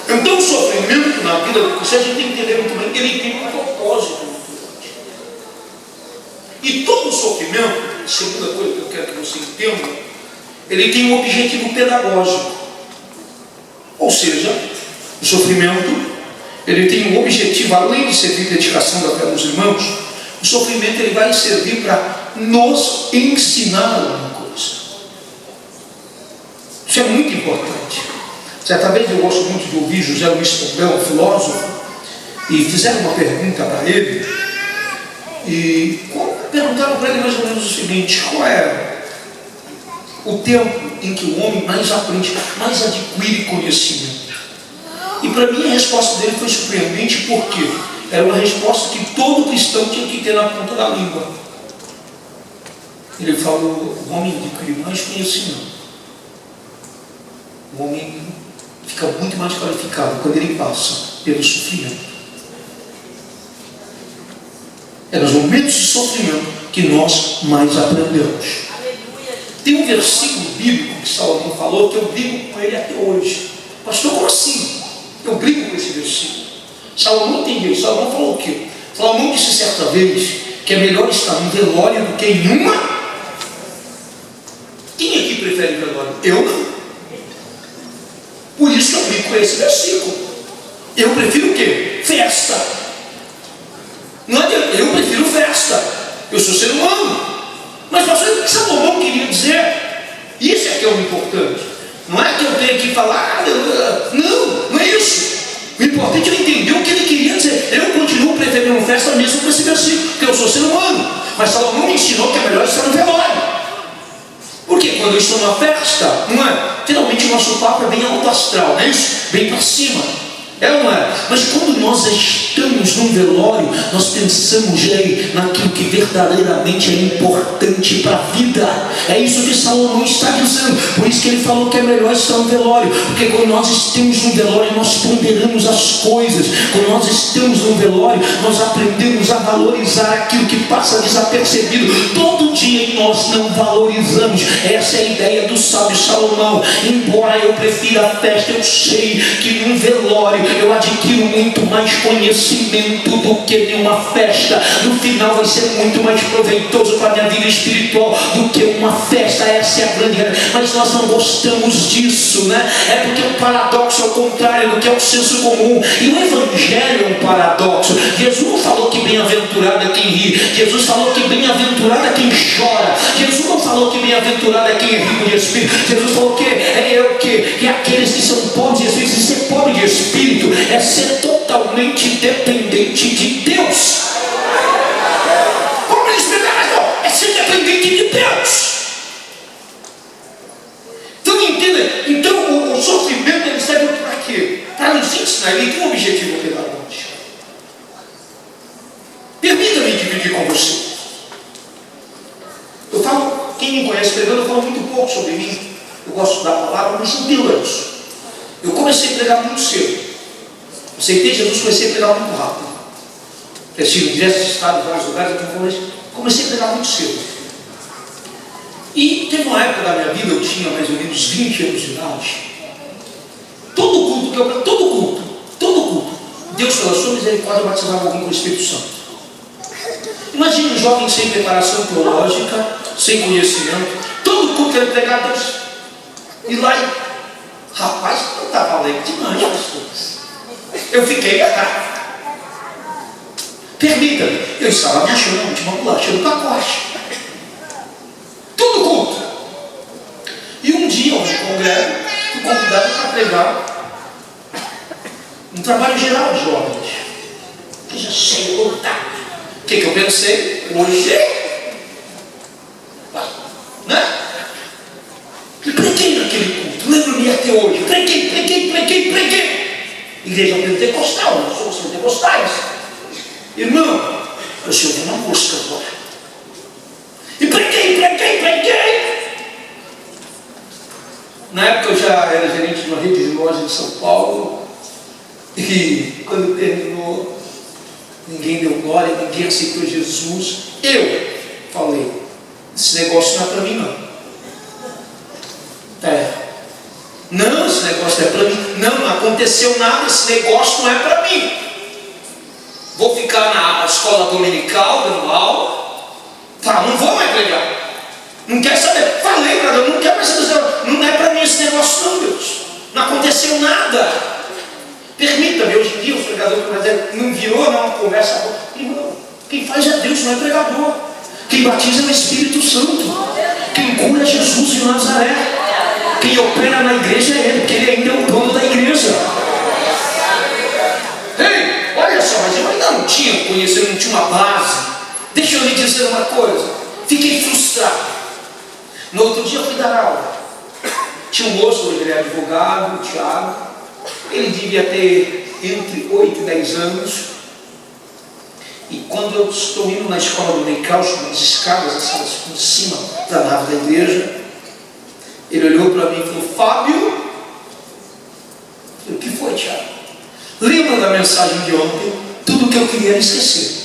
Então o sofrimento na vida do cristão, a gente tem que entender muito bem que ele tem um propósito. E todo sofrimento, segunda coisa que eu quero que você entenda, ele tem um objetivo pedagógico. Ou seja, o sofrimento, ele tem um objetivo, além de servir para a edificação da fé dos irmãos, o sofrimento ele vai servir para nos ensinar alguma coisa. Isso é muito importante. Certa vez eu gosto muito de ouvir José Luiz Pombal, um filósofo, e fizeram uma pergunta para ele, e perguntaram para ele mais ou menos o seguinte: qual é o tempo em que o homem mais aprende, mais adquire conhecimento? E para mim a resposta dele foi surpreendente, porque era uma resposta que todo cristão tinha que ter na ponta da língua. Ele falou: o homem adquire mais conhecimento, o homem fica muito mais qualificado quando ele passa pelo sofrimento. É nos momentos de sofrimento que nós mais aprendemos. Tem um versículo bíblico que Salomão falou que eu brigo com ele até hoje. Pastor, como assim? Eu brigo com esse versículo. Salomão entendeu. Salomão falou o quê? Salomão disse certa vez que é melhor estar no velório do que em uma. Quem aqui prefere velório? Eu não. Por isso que eu brigo com esse versículo. Eu prefiro o quê? Festa. Não adianta, eu prefiro festa. Eu sou ser humano. Mas pastor, o que Salomão queria dizer? Isso é que é o importante. Não é que eu tenho que falar, não é isso. O importante é entender o que ele queria dizer. Eu continuo preferindo festa mesmo com esse versículo, porque eu sou ser humano. Mas Salomão me ensinou que é melhor estar no velório. Porque quando eu estou numa festa, não é? Geralmente o nosso papo é bem alto astral, não é isso? Bem para cima. É ou não é? Mas quando nós estamos num velório, nós pensamos naquilo que verdadeiramente é importante para a vida. É isso que Salomão está dizendo. Por isso que ele falou que é melhor estar no velório. Porque quando nós estamos no velório, nós ponderamos as coisas. Quando nós estamos no velório, nós aprendemos a valorizar aquilo que passa desapercebido. Todo dia nós não valorizamos. Essa é a ideia do sábio Salomão. Embora eu prefira a festa, eu sei que num velório eu adquiro muito mais conhecimento do que em uma festa. No final vai ser muito mais proveitoso para a minha vida espiritual do que uma festa. Essa é a grande realidade. Mas nós não gostamos disso, né? É porque o paradoxo é o contrário do que é o senso comum. E o evangelho é um paradoxo. Jesus não falou que bem-aventurado é quem ri. Jesus falou que bem-aventurado é quem chora. Jesus não falou que bem-aventurado é quem é rico de espírito. Jesus falou que que aqueles que são pobres de espírito. E ser pobre de espírito é ser totalmente dependente de Deus. Como ele explica? É ser dependente de Deus. Então entenda. Então o sofrimento ele serve para quê? Para nos ensinar. Ele tem um objetivo pedagógico. Permita-me dividir com você. Eu falo, quem me conhece pregando, eu falo muito pouco sobre mim. Eu gosto da palavra, mas sou pilanço. Eu comecei a pregar muito cedo. Aceitei Jesus, comecei a pregar muito rápido. Cresci em diversos estados, vários lugares, então comecei a pregar muito cedo. E teve uma época da minha vida, eu tinha mais ou menos 20 anos de idade. Todo culto, Deus pela sua misericórdia batizava alguém com o Espírito Santo. Imagina um jovem sem preparação teológica, sem conhecimento, todo culto ele pregava Deus. E lá, rapaz, eu estava alegre demais, pastor. Eu fiquei errado. Permita-me, eu estava me achando a última bolacha do pacote. Tudo culto. E um dia eu me congrego, fui convidado para pregar um trabalho geral de jovens. Eu já sei lutar. O que eu pensei? Hoje, né? E preguei naquele culto. Lembro-me até hoje. Preguei. Igreja pentecostal, nós somos pentecostais. Irmão, eu sou uma mosca agora. E preguei. Na época eu já era gerente de uma rede de lojas em São Paulo. E quando terminou, ninguém deu glória, ninguém aceitou Jesus. Eu falei, esse negócio não é para mim não. Não, esse negócio é para mim. Não aconteceu nada, esse negócio não é para mim. Vou ficar na escola dominical, dando aula. Tá, não vou mais pregar. Não quero saber. Falei para Deus, não quero mais saber. Não é para mim esse negócio não, Deus. Não aconteceu nada. Permita-me, hoje em dia o pregador não virou uma conversa. Irmão, quem faz é Deus, não é pregador. Quem batiza é o Espírito Santo. Quem cura é Jesus de Nazaré. Quem opera na igreja é Ele, porque Ele ainda é o dono da igreja. Ei, olha só, mas eu ainda não tinha conhecido, não tinha uma base. Deixa eu lhe dizer uma coisa. Fiquei frustrado. No outro dia eu fui dar aula. Tinha um moço, hoje ele é advogado, o Thiago. Ele devia ter entre 8 e 10 anos. E quando eu estou indo na escola do Neicaucho, nas escadas, em cima da nave da igreja, ele olhou para mim e falou: Fábio, eu falei, o que foi, Thiago? Lembra da mensagem de ontem? Tudo que eu queria era esquecer.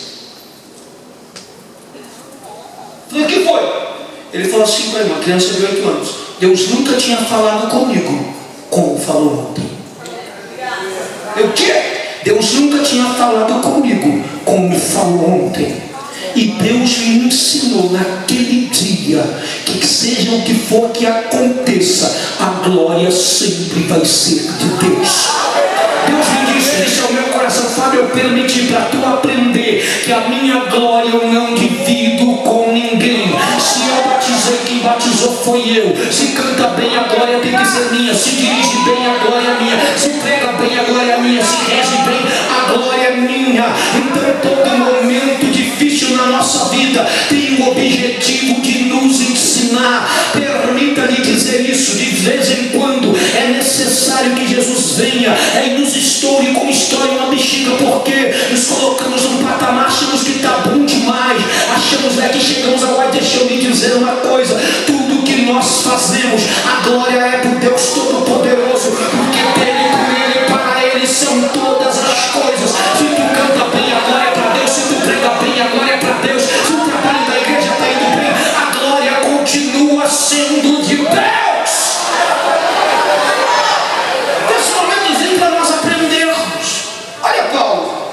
Eu falei, o que foi? Ele falou assim para mim, uma criança de 8 anos: Deus nunca tinha falado comigo como falou ontem. O quê? Deus nunca tinha falado comigo como falou ontem. E Deus me ensinou naquele dia que seja o que for que aconteça, a glória sempre vai ser de Deus. Deus me disse, esse é o meu coração, Fábio, eu permiti para tu aprender que a minha glória eu não divido com ninguém. Se eu batizei, quem batizou foi eu. Se canta bem, a glória tem que ser minha. Se dirige bem, a glória é minha. Se prega bem, a glória é minha. Se rege bem, a glória é minha. Então todo momento difícil na nossa vida tem o objetivo de nos ensinar. Permita-lhe dizer isso, de vez em quando é necessário que Jesus venha e nos estoure como estoura uma bexiga, porque nos colocamos num patamar, achamos que está bom demais, achamos que chegamos ao ar. Deixa eu lhe dizer uma coisa: tudo que nós fazemos, a glória é por Deus Todo-Poderoso, porque dele, por ele, para ele são todas as coisas. Se tu canta bem, a glória é para Deus. Se tu prega bem, a glória é para Deus. Se o trabalho da igreja está indo bem, a glória continua sendo de Deus. Esse momento vem para nós aprendermos. Olha Paulo,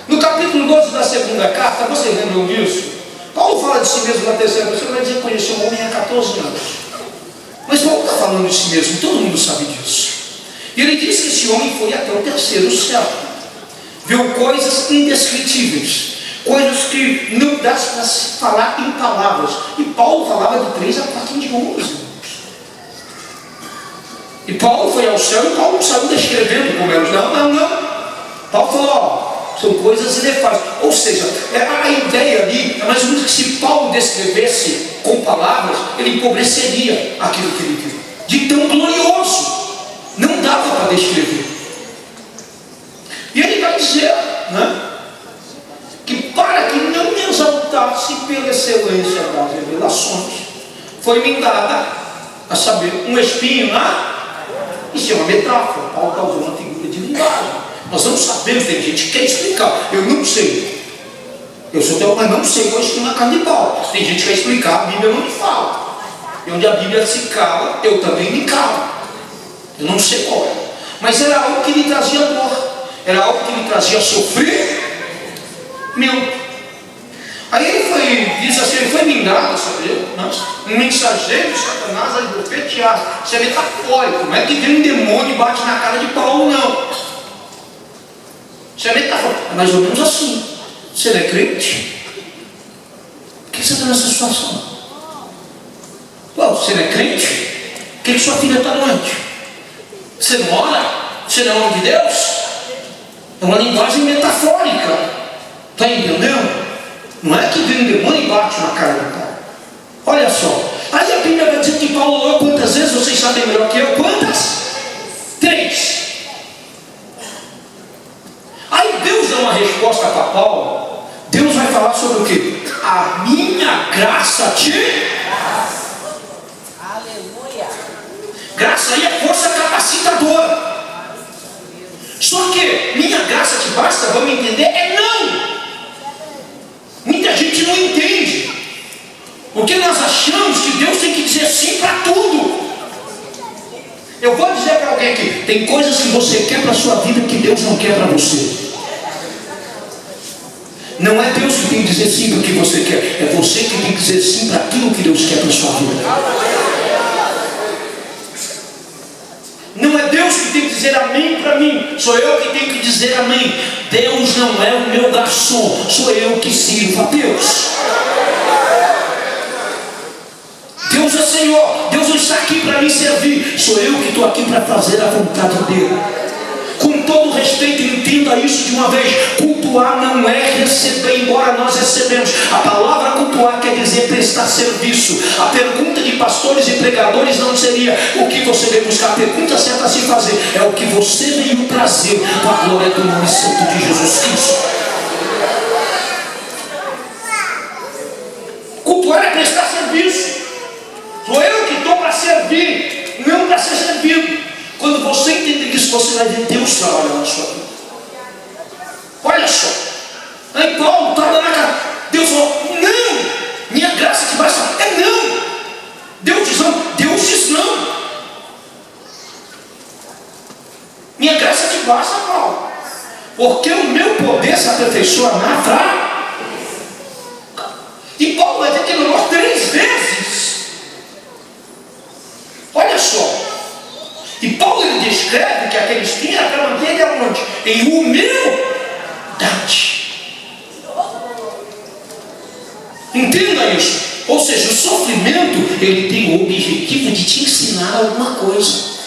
no capítulo 12 da segunda carta, vocês lembram disso? Paulo fala de si mesmo na terceira pessoa, vai dizer: conheceu um homem há 14 anos. Mas Paulo está falando de si mesmo, todo mundo sabe disso. E ele diz que esse homem foi até o terceiro céu, viu coisas indescritíveis, coisas que não dá para se falar em palavras. E Paulo falava de 3 a 4 idiomas. E Paulo foi ao céu e Paulo não saiu descrevendo como era. Não. Paulo falou: ó, são coisas inefáveis. Ou seja, a ideia ali é mais ou menos que se Paulo descrevesse com palavras, ele empobreceria aquilo que ele viu. De tão glorioso, não dava para descrever. E ele vai dizer, né, que para que não me exaltasse pela excelência das revelações, foi-me dada, a saber, um espinho isso é uma metáfora. Paulo está usando uma figura de linguagem. Nós não sabemos, tem gente que quer explicar. Eu não sei. Eu sou teu, mas não sei qual é o espinho na carne de Paulo. Tem gente que quer explicar, a Bíblia não me fala. E onde a Bíblia se cala, eu também me calo. Eu não sei qual é. Mas era algo que lhe trazia dor. Era algo que lhe trazia sofrimento. Aí ele diz assim, ele foi minado, sabe? Um mensageiro de Satanás a profetizar. Isso é metafórico, não é que vem um demônio e bate na cara de Paulo, não. Isso é metafórico, é mais ou menos assim. Você não é crente? Por que você está nessa situação? Você não é crente? Por que sua filha está doente? Você não ora? Você não é homem de Deus? É uma linguagem metafórica. Está entendendo? Não é que vem um demônio e bate na cara do cara. Olha só. Aí a Bíblia vai dizer que Paulo orou quantas vezes? Vocês sabem melhor que eu. Quantas? 3. Aí Deus dá uma resposta para Paulo. Deus vai falar sobre o quê? A minha graça te... Aleluia. Graça aí é força capacitadora. Só que minha graça te basta, vamos entender, é não. Muita gente não entende, porque nós achamos que Deus tem que dizer sim para tudo. Eu vou dizer para alguém aqui, tem coisas que você quer para a sua vida que Deus não quer para você. Não é Deus que tem que dizer sim para o que você quer, é você que tem que dizer sim para aquilo que Deus quer para a sua vida. Não é Deus que tem que dizer amém para mim, sou eu que tenho que dizer amém. Deus não é o meu garçom, sou eu que sirvo a Deus. Deus Deus é Senhor, Deus não está aqui para me servir, sou eu que estou aqui para fazer a vontade dele. Com todo respeito, entenda isso de uma vez: cultuar não é receber, embora nós recebemos. A palavra cultuar quer dizer prestar serviço. A pergunta de pastores e pregadores não seria o que você veio buscar. A pergunta certa a se fazer é o que você veio trazer para a glória do nome santo de Jesus Cristo. Cultuar é prestar serviço. Sou eu que estou para servir, não para ser servido. Quando você entender isso, você vai ver Deus trabalhando na sua vida. Olha só. Aí Paulo estava na casa. Deus falou: não, minha graça te basta. É não. Deus diz não. Deus diz não. Minha graça te basta, Paulo. Porque o meu poder se aperfeiçoa na fraqueza. E Paulo vai ter que orou 3 vezes. Olha só. E Paulo ele descreve que aquele espinho era para manter ele aonde? Em humildade. Entenda isso. Ou seja, o sofrimento ele tem o objetivo de te ensinar alguma coisa.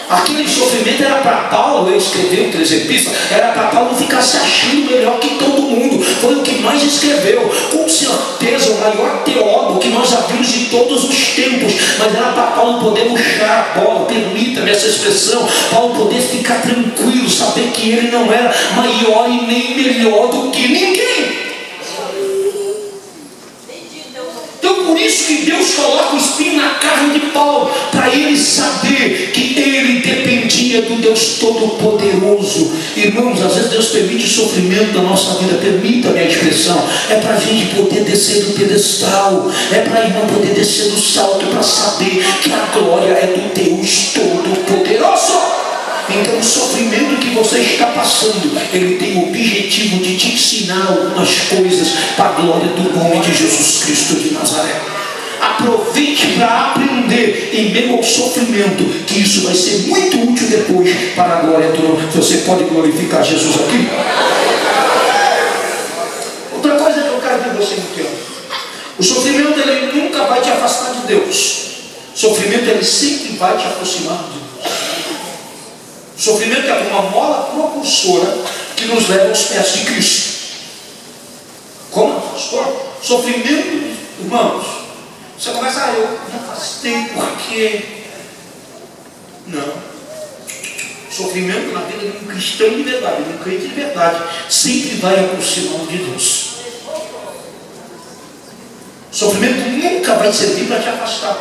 Aquele sofrimento era para Paulo, ele escreveu 3 epístolas, era para Paulo ficar se achando melhor que todo mundo. Foi o que mais escreveu, com certeza o maior teólogo que nós já vimos de todos os tempos. Mas era para Paulo poder mostrar a bola, permita-me essa expressão, Paulo poder ficar tranquilo, saber que ele não era maior e nem melhor do que ninguém. Então por isso que Deus coloca o espinho na carne de Paulo, para ele saber que ele dependia do Deus Todo-Poderoso. Irmãos, às vezes Deus permite sofrimento na nossa vida, permita-me a expressão, é para a gente poder descer do pedestal, é para a irmã poder descer do salto, para saber que a glória é do Deus Todo-Poderoso. Então o sofrimento que você está passando, ele tem o objetivo de te ensinar algumas coisas para a glória do nome de Jesus Cristo de Nazaré. Aproveite para aprender em meio ao sofrimento, que isso vai ser muito útil depois para a glória do nome. Você pode glorificar Jesus aqui? Outra coisa que eu quero que você entenda: o sofrimento ele nunca vai te afastar de Deus. O sofrimento ele sempre vai te aproximar de Deus. O sofrimento é uma mola propulsora que nos leva aos pés de Cristo. Como, pastor? Sofrimento, irmãos, você começa: eu me afastei porque... Não. Sofrimento na vida de um cristão de verdade, de um crente de verdade, sempre vai aproximar de Deus. Sofrimento nunca vai servir para te afastar.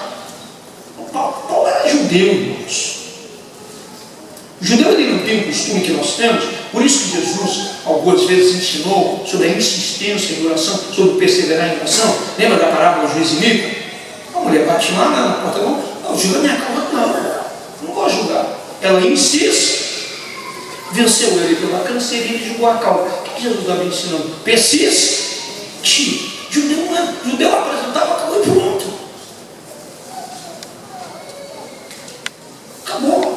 Paulo era judeu, irmãos. O judeu ele não tem o costume que nós temos, por isso que Jesus algumas vezes ensinou sobre a insistência em oração, sobre perseverar em oração. Lembra da parábola do juiz e Mico? A mulher bate lá na porta, não, julga minha causa, não vou julgar. Ela insiste, venceu ele pela canseirinha e julgou a causa. O que Jesus estava ensinando? Persiste. Judeu apresentava, acabou e pronto. Acabou.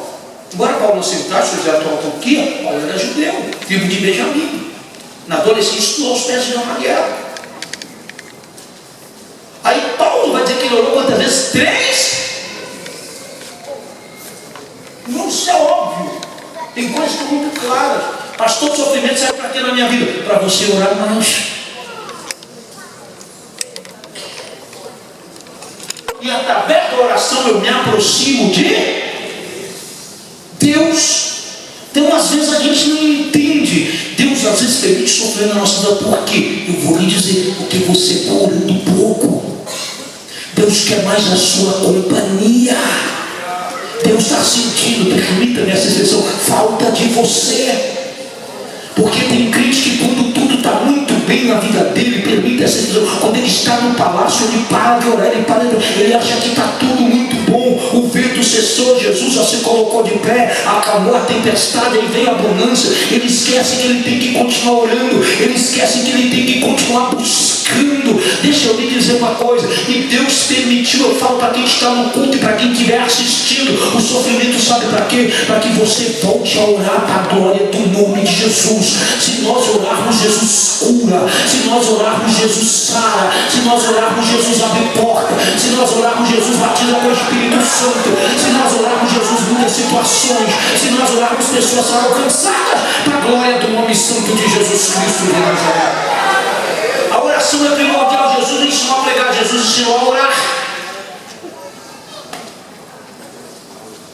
Embora Paulo não se encaixe na atual Turquia, Paulo era judeu, tribo de Benjamim. Na adolescência estudou aos pés de Gamaliel. Aí Paulo vai dizer que ele orou quantas vezes? 3? Não, isso é óbvio. Tem coisas que são muito claras. Pastor, sofrimento serve para quê na minha vida? Para você orar mais. E através da oração eu me aproximo de Deus. Então às vezes a gente não entende. Deus às vezes permite sofrer na nossa vida. Por quê? Eu vou lhe dizer, porque você está orando pouco. Deus quer mais a sua companhia. Deus está sentindo, permita-me essa expressão, falta de você. Porque tem crente que quando tudo está muito bem na vida dele, permita essa expressão, quando ele está no palácio, ele para de orar, ele acha que está tudo muito bom. O vento cessou, Jesus já se colocou de pé, acabou a tempestade, aí veio a bonança. Ele esquece que ele tem que continuar orando, ele esquece que ele tem que continuar buscando. Deixa eu lhe dizer uma coisa, e Deus permitiu, eu falo para quem está no culto e para quem estiver assistindo, o sofrimento sabe para quê? Para que você volte a orar para a glória do nome de Jesus. Se nós orarmos Jesus cura. Se nós orarmos, Jesus sara. Se nós orarmos, Jesus abre porta. Se nós orarmos, Jesus batiza com o Espírito Santo. Se nós orarmos, Jesus muda situações. Se nós orarmos, pessoas serão alcançadas para a glória do nome santo de Jesus Cristo de Nazaré. A oração é primordial. Jesus ensinou a pregar, Jesus ensinou a orar.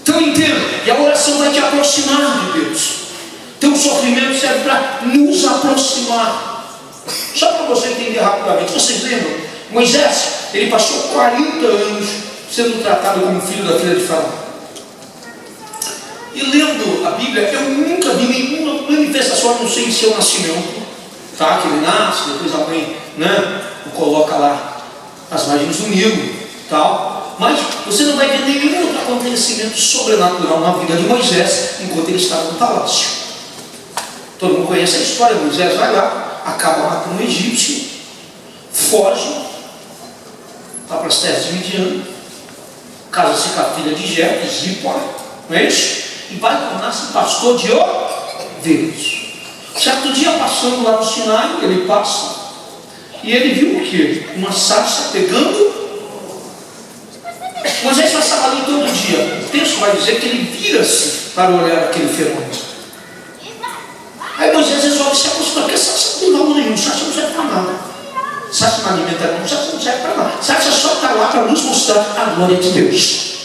Então entenda, e a oração vai te aproximar de Deus. Então o sofrimento serve para nos aproximar. Só para você entender rapidamente, vocês lembram? Moisés, ele passou 40 anos sendo tratado como filho da filha de Faraó. E lendo a Bíblia, eu nunca vi nenhuma manifestação, a não ser em seu nascimento, tá? Que ele nasce, depois alguém, né, o coloca lá às margens do Nilo, tal. Mas você não vai ver nenhum outro acontecimento sobrenatural na vida de Moisés enquanto ele estava no palácio. Todo mundo conhece a história. Moisés vai lá, acaba matando um egípcio, foge, vai para as terras de Midian, casa-se com a filha de Jetro, Zípora, não é isso? E vai tornar-se pastor de ovelhas. Certo dia, passando lá no Sinai, ele passa e ele viu o quê? Uma sarça pegando. Moisés passava ali todo dia. O texto vai dizer que ele vira-se para olhar aquele fenômeno. Aí Moisés resolve se aproximar, porque sarça não tem valor nenhum, sarça não serve para nada. Sarça não alimenta não, sarça não serve para nada. Sarça só está lá para nos mostrar a glória de Deus.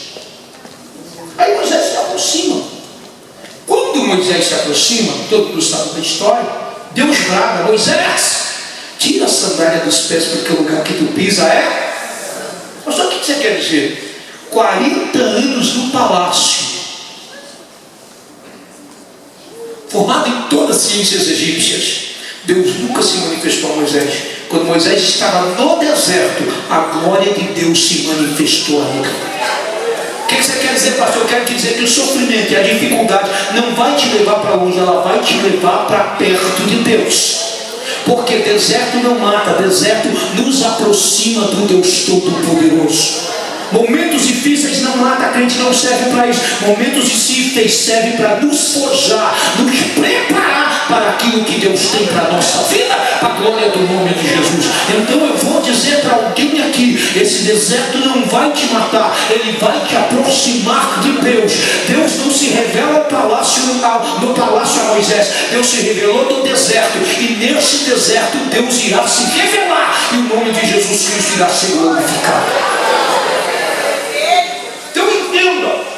Aí Moisés se aproxima. Quando Moisés se aproxima, todo mundo sabe da história, Deus brada: Moisés, tira a sandália dos pés, porque o lugar que tu pisa é. Mas só o que você quer dizer? 40 anos no palácio, formado em todas as ciências egípcias, Deus nunca se manifestou a Moisés. Quando Moisés estava no deserto, a glória de Deus se manifestou a ele. O que você quer dizer, pastor? Eu quero te dizer que o sofrimento e a dificuldade não vai te levar para longe, ela vai te levar para perto de Deus. Porque deserto não mata, deserto nos aproxima do Deus Todo-Poderoso. Momentos difíceis não mata, a crente não serve para isso. Momentos difíceis servem para nos forjar, nos preparar para aquilo que Deus tem para a nossa vida, para a glória do nome de Jesus. Então eu vou dizer para alguém aqui: esse deserto não vai te matar, ele vai te aproximar de Deus. Deus não se revela no palácio a Moisés, Deus se revelou no deserto, e nesse deserto Deus irá se revelar, e o nome de Jesus Cristo irá ser glorificado.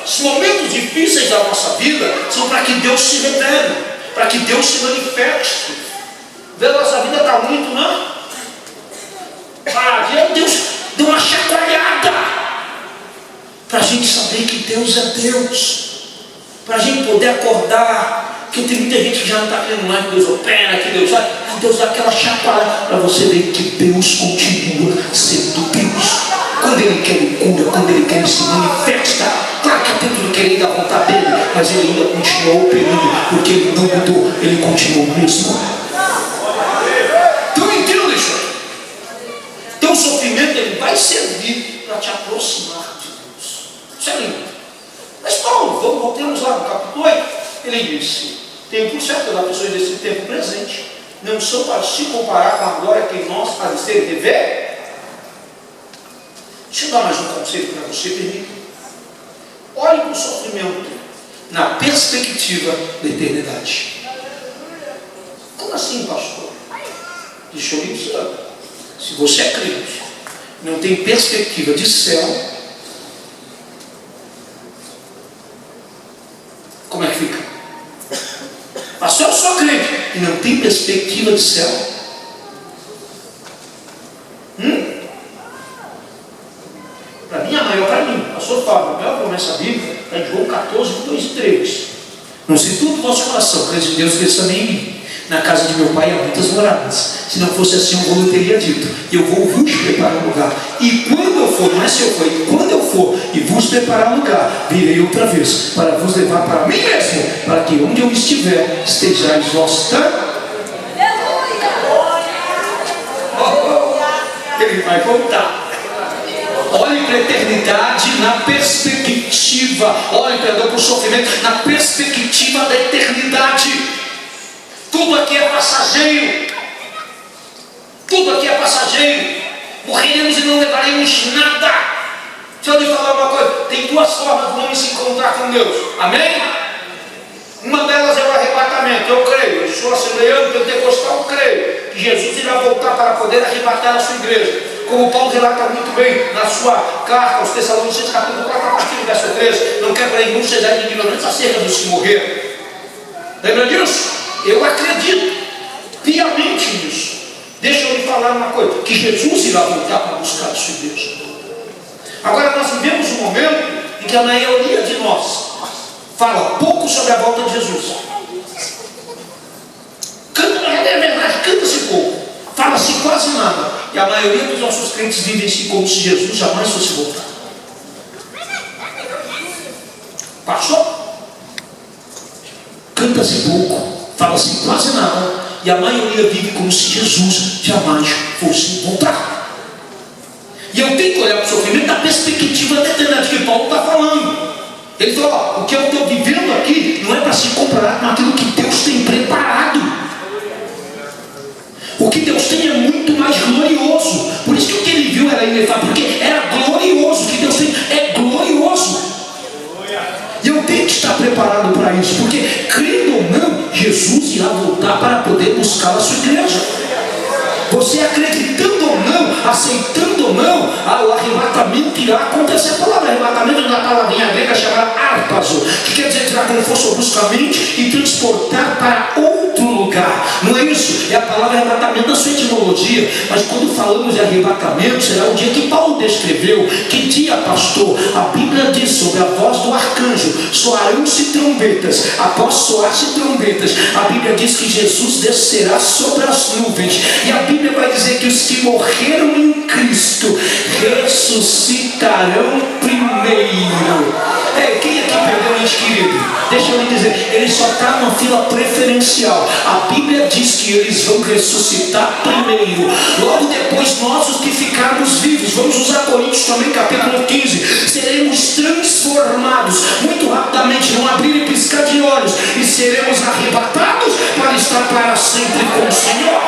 Os momentos difíceis da nossa vida são para que Deus se revele, para que Deus se manifeste. A nossa vida está muito, não? Deus deu uma chacoalhada para a gente saber que Deus é Deus, para a gente poder acordar. Porque tem muita gente que já não está crendo mais que Deus opera, que Deus vai. Deus dá aquela chacoalhada para você ver que Deus continua sendo Deus. Quando Ele quer, Ele cura. Quando Ele quer, Ele se manifesta. Claro que há tempo de querer ir da vontade dEle, mas Ele ainda continua operando, porque Ele não mudou, Ele continua o mesmo. Então entenda isso. Então o sofrimento, ele vai servir para te aproximar de Deus. Isso é lindo. Mas Paulo, voltemos lá no capítulo 8. Ele disse: tempo certo das pessoas desse tempo presente não são para se comparar com a glória que em nós há de ser e viver. Deixa eu dar mais um conselho para você, permita. Olhe para o sofrimento na perspectiva da eternidade. Como assim, pastor? Deixa eu lhe dizer. Se você é crente, não tem perspectiva de céu, como é que fica? Pastor, eu sou crente e não tem perspectiva de céu. Para mim, para mim, pastor Fábio, a maior promessa bíblica é de João 14, 2 e 3. Não se tudo o vosso coração, crede em Deus, crede também em mim. Na casa de meu pai há muitas moradas. Se não fosse assim, eu vou teria dito: eu vou vos preparar um lugar. E quando eu for, não é se eu for, e quando eu for e vos preparar um lugar, virei outra vez para vos levar para mim mesmo, para que onde eu estiver, estejais vós também. Ele vai voltar. Olhe para a eternidade na perspectiva. Olhe, perdão, para o sofrimento na perspectiva da eternidade. Tudo aqui é passageiro. Tudo aqui é passageiro. Morreremos e não levaremos nada. Deixa eu lhe falar uma coisa. Tem duas formas do homem se encontrar com Deus. Amém? Uma delas é o arrebatamento. Eu creio. Eu sou assembleiano pentecostal, eu creio que Jesus irá voltar para poder arrebatar a sua igreja. Como Paulo relata muito bem na sua carta aos Tessalonicenses, capítulo 4, a partir do verso 13. Não quero que nenhum seja ignorante acerca dos que morreram. Lembra disso? Eu acredito piamente nisso. Deixa eu lhe falar uma coisa, que Jesus irá voltar para buscar a sua igreja. Agora nós vivemos um momento em que a maioria de nós fala pouco sobre a volta de Jesus. É verdade, canta-se pouco, fala-se quase nada. E a maioria dos nossos crentes vivem assim como se Jesus jamais fosse voltar. Passou? Canta-se pouco, fala-se quase nada. E a maioria vive como se Jesus jamais fosse voltar. E eu tenho que olhar para o sofrimento da perspectiva da eternidade que Paulo está falando. Ele fala, o que eu estou vivendo aqui não é para se comparar com aquilo que Deus tem preparado. O que Deus tem é muito mais glorioso. Por isso que o que ele viu era inefável, porque era glorioso. O que Deus tem é glorioso. E eu tenho que estar preparado para isso, porque, crendo ou não, Jesus irá voltar para poder buscar a sua igreja. Você acreditando ou não, aceitando ou não, o arrebatamento irá acontecer. A palavra arrebatamento é uma palavrinha grega chamada arpazo, que quer dizer tirar com força bruscamente e transportar para outro lugar. Não é isso? É a palavra arrebatamento na sua etimologia. Mas quando falamos de arrebatamento, será o dia que Paulo descreveu. Que dia, pastor? A Bíblia diz sobre a voz do arcanjo: soarão-se trombetas. Após soar-se trombetas, a Bíblia diz que Jesus descerá sobre as nuvens. E a Bíblia vai dizer que os que morreram em Cristo ressuscitarão primeiro. Quem aqui perdeu o ente querido? Deixa eu lhe dizer, ele só está numa fila preferencial. A Bíblia diz que eles vão ressuscitar primeiro. Logo depois, nós os que ficarmos vivos, vamos usar Coríntios também, capítulo 15, seremos transformados muito rapidamente, não abrir e piscar de olhos, e seremos arrebatados para estar para sempre com o Senhor.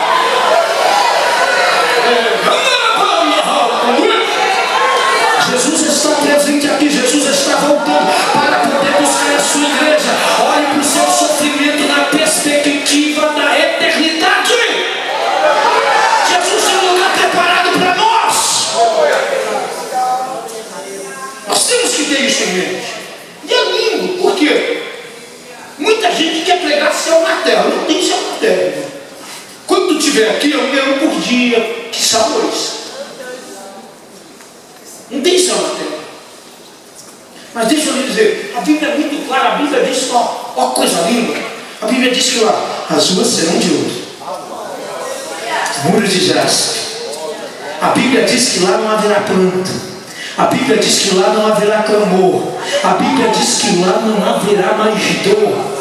Jesus está presente aqui, Jesus está voltando para poder buscar a sua igreja. Olhe para o seu sofrimento na perspectiva da eternidade. Jesus tem um lugar preparado para nós. Nós temos que ter isso em mente. E é lindo, por quê? Muita gente quer pregar céu na terra. Não tem céu na terra. Quando tu estiver aqui, é €1 por dia. Que sabores. Não tem céu na terra. Mas deixa eu lhe dizer, a Bíblia é muito clara. A Bíblia diz, ó coisa linda. A Bíblia diz que lá as ruas serão de ouro, muros de jaspe. A Bíblia diz que lá não haverá pranto. A Bíblia diz que lá não haverá clamor. A Bíblia diz que lá não haverá mais dor.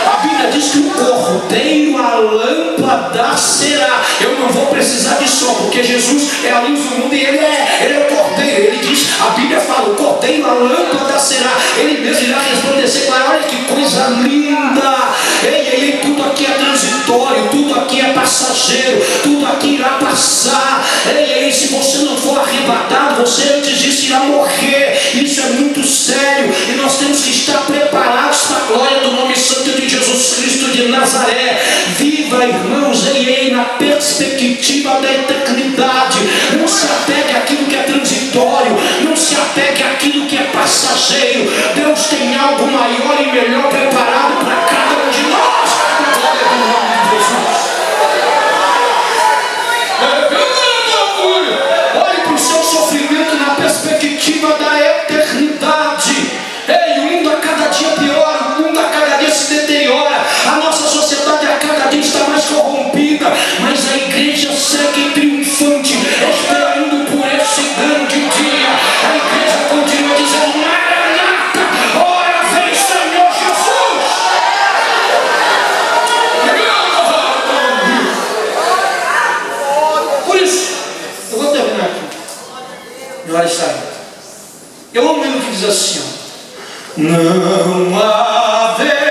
A Bíblia diz que o cordeiro, a lâmpada será. Eu não vou precisar de sol, porque Jesus é a luz do mundo e ele é o cordeiro. Ele diz, a Bíblia fala, o cordeiro, a lâmpada será. Ele mesmo irá resplandecer. Olha que coisa linda. Ei, tudo aqui é transitório, tudo aqui é passageiro, tudo aqui irá passar. Ei, se você não for arrebatado, você antes disso irá morrer. Isso é muito sério e nós temos que estar preparados para a glória do nome santo de Jesus Cristo de Nazaré. Viva, irmãos, na perspectiva da eternidade. Não se apegue àquilo que é transitório, não se apegue àquilo que é passageiro. Deus tem algo maior e melhor preparado para cada um de nós. Para a glória do nome de Jesus. Olhe para o seu sofrimento na perspectiva da eternidade. O mundo a cada dia piora, o mundo a cada dia se deteriora, a nossa sociedade a cada dia está mais corrompida, mas a igreja segue triunfante, esperando por esse grande dia. A igreja continua dizendo: Maranata, ora vem Senhor Jesus. Por isso, eu vou terminar aqui. Minha hora está indo. Eu amo o que diz assim, ó. Não haverá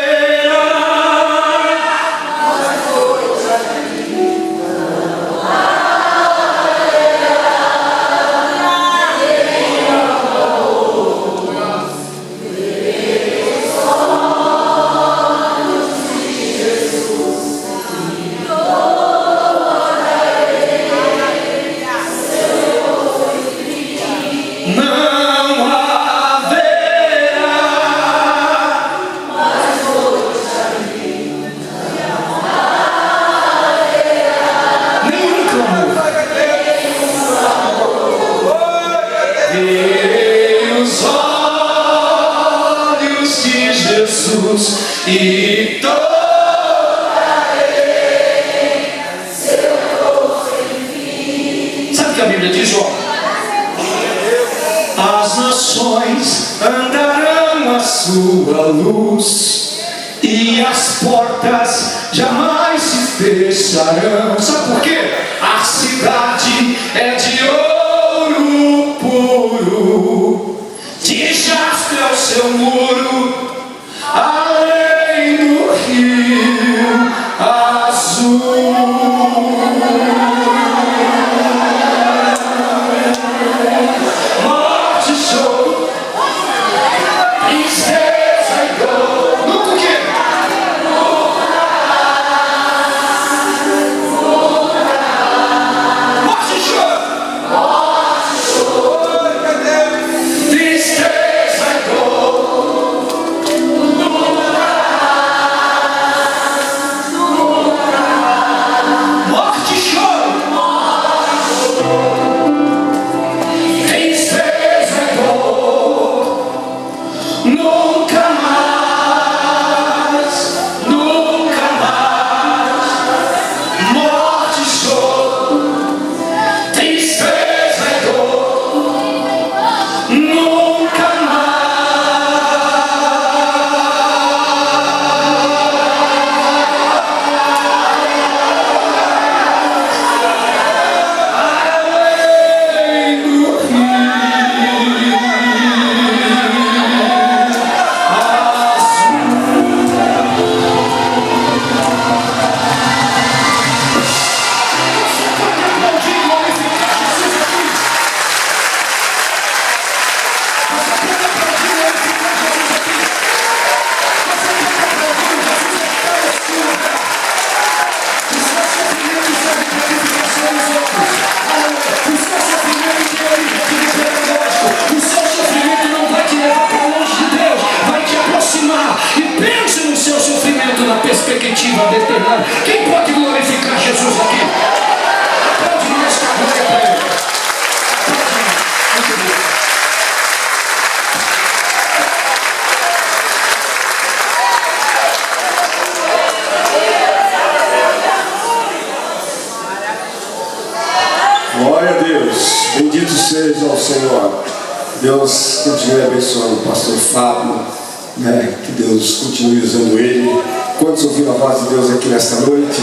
a Bíblia diz, ó: as nações andarão à sua luz e as portas jamais se fecharão. Sabe por quê? A cidade é de ouro puro, de jaspe é o seu muro, além do rio azul. Morte, choro, tristeza e dor. Nunca o quê? Morte, choro, tristeza e dor. Morte, choro, tristeza e dor. Nunca mais, nunca mais. Morte, choro, tristeza e dor. Nunca o seu sofrimento não vai te levar para longe de Deus, vai te aproximar. E pense no seu sofrimento na perspectiva da eternidade. Quem pode glorificar Jesus aqui? Pode mais que a glória para Ele. Pode. Muito bem. Glória a Deus, bendito seja o Senhor. Deus continue abençoando o pastor Fábio, né? Que Deus continue usando ele. Quantos ouviram a voz de Deus aqui nesta noite?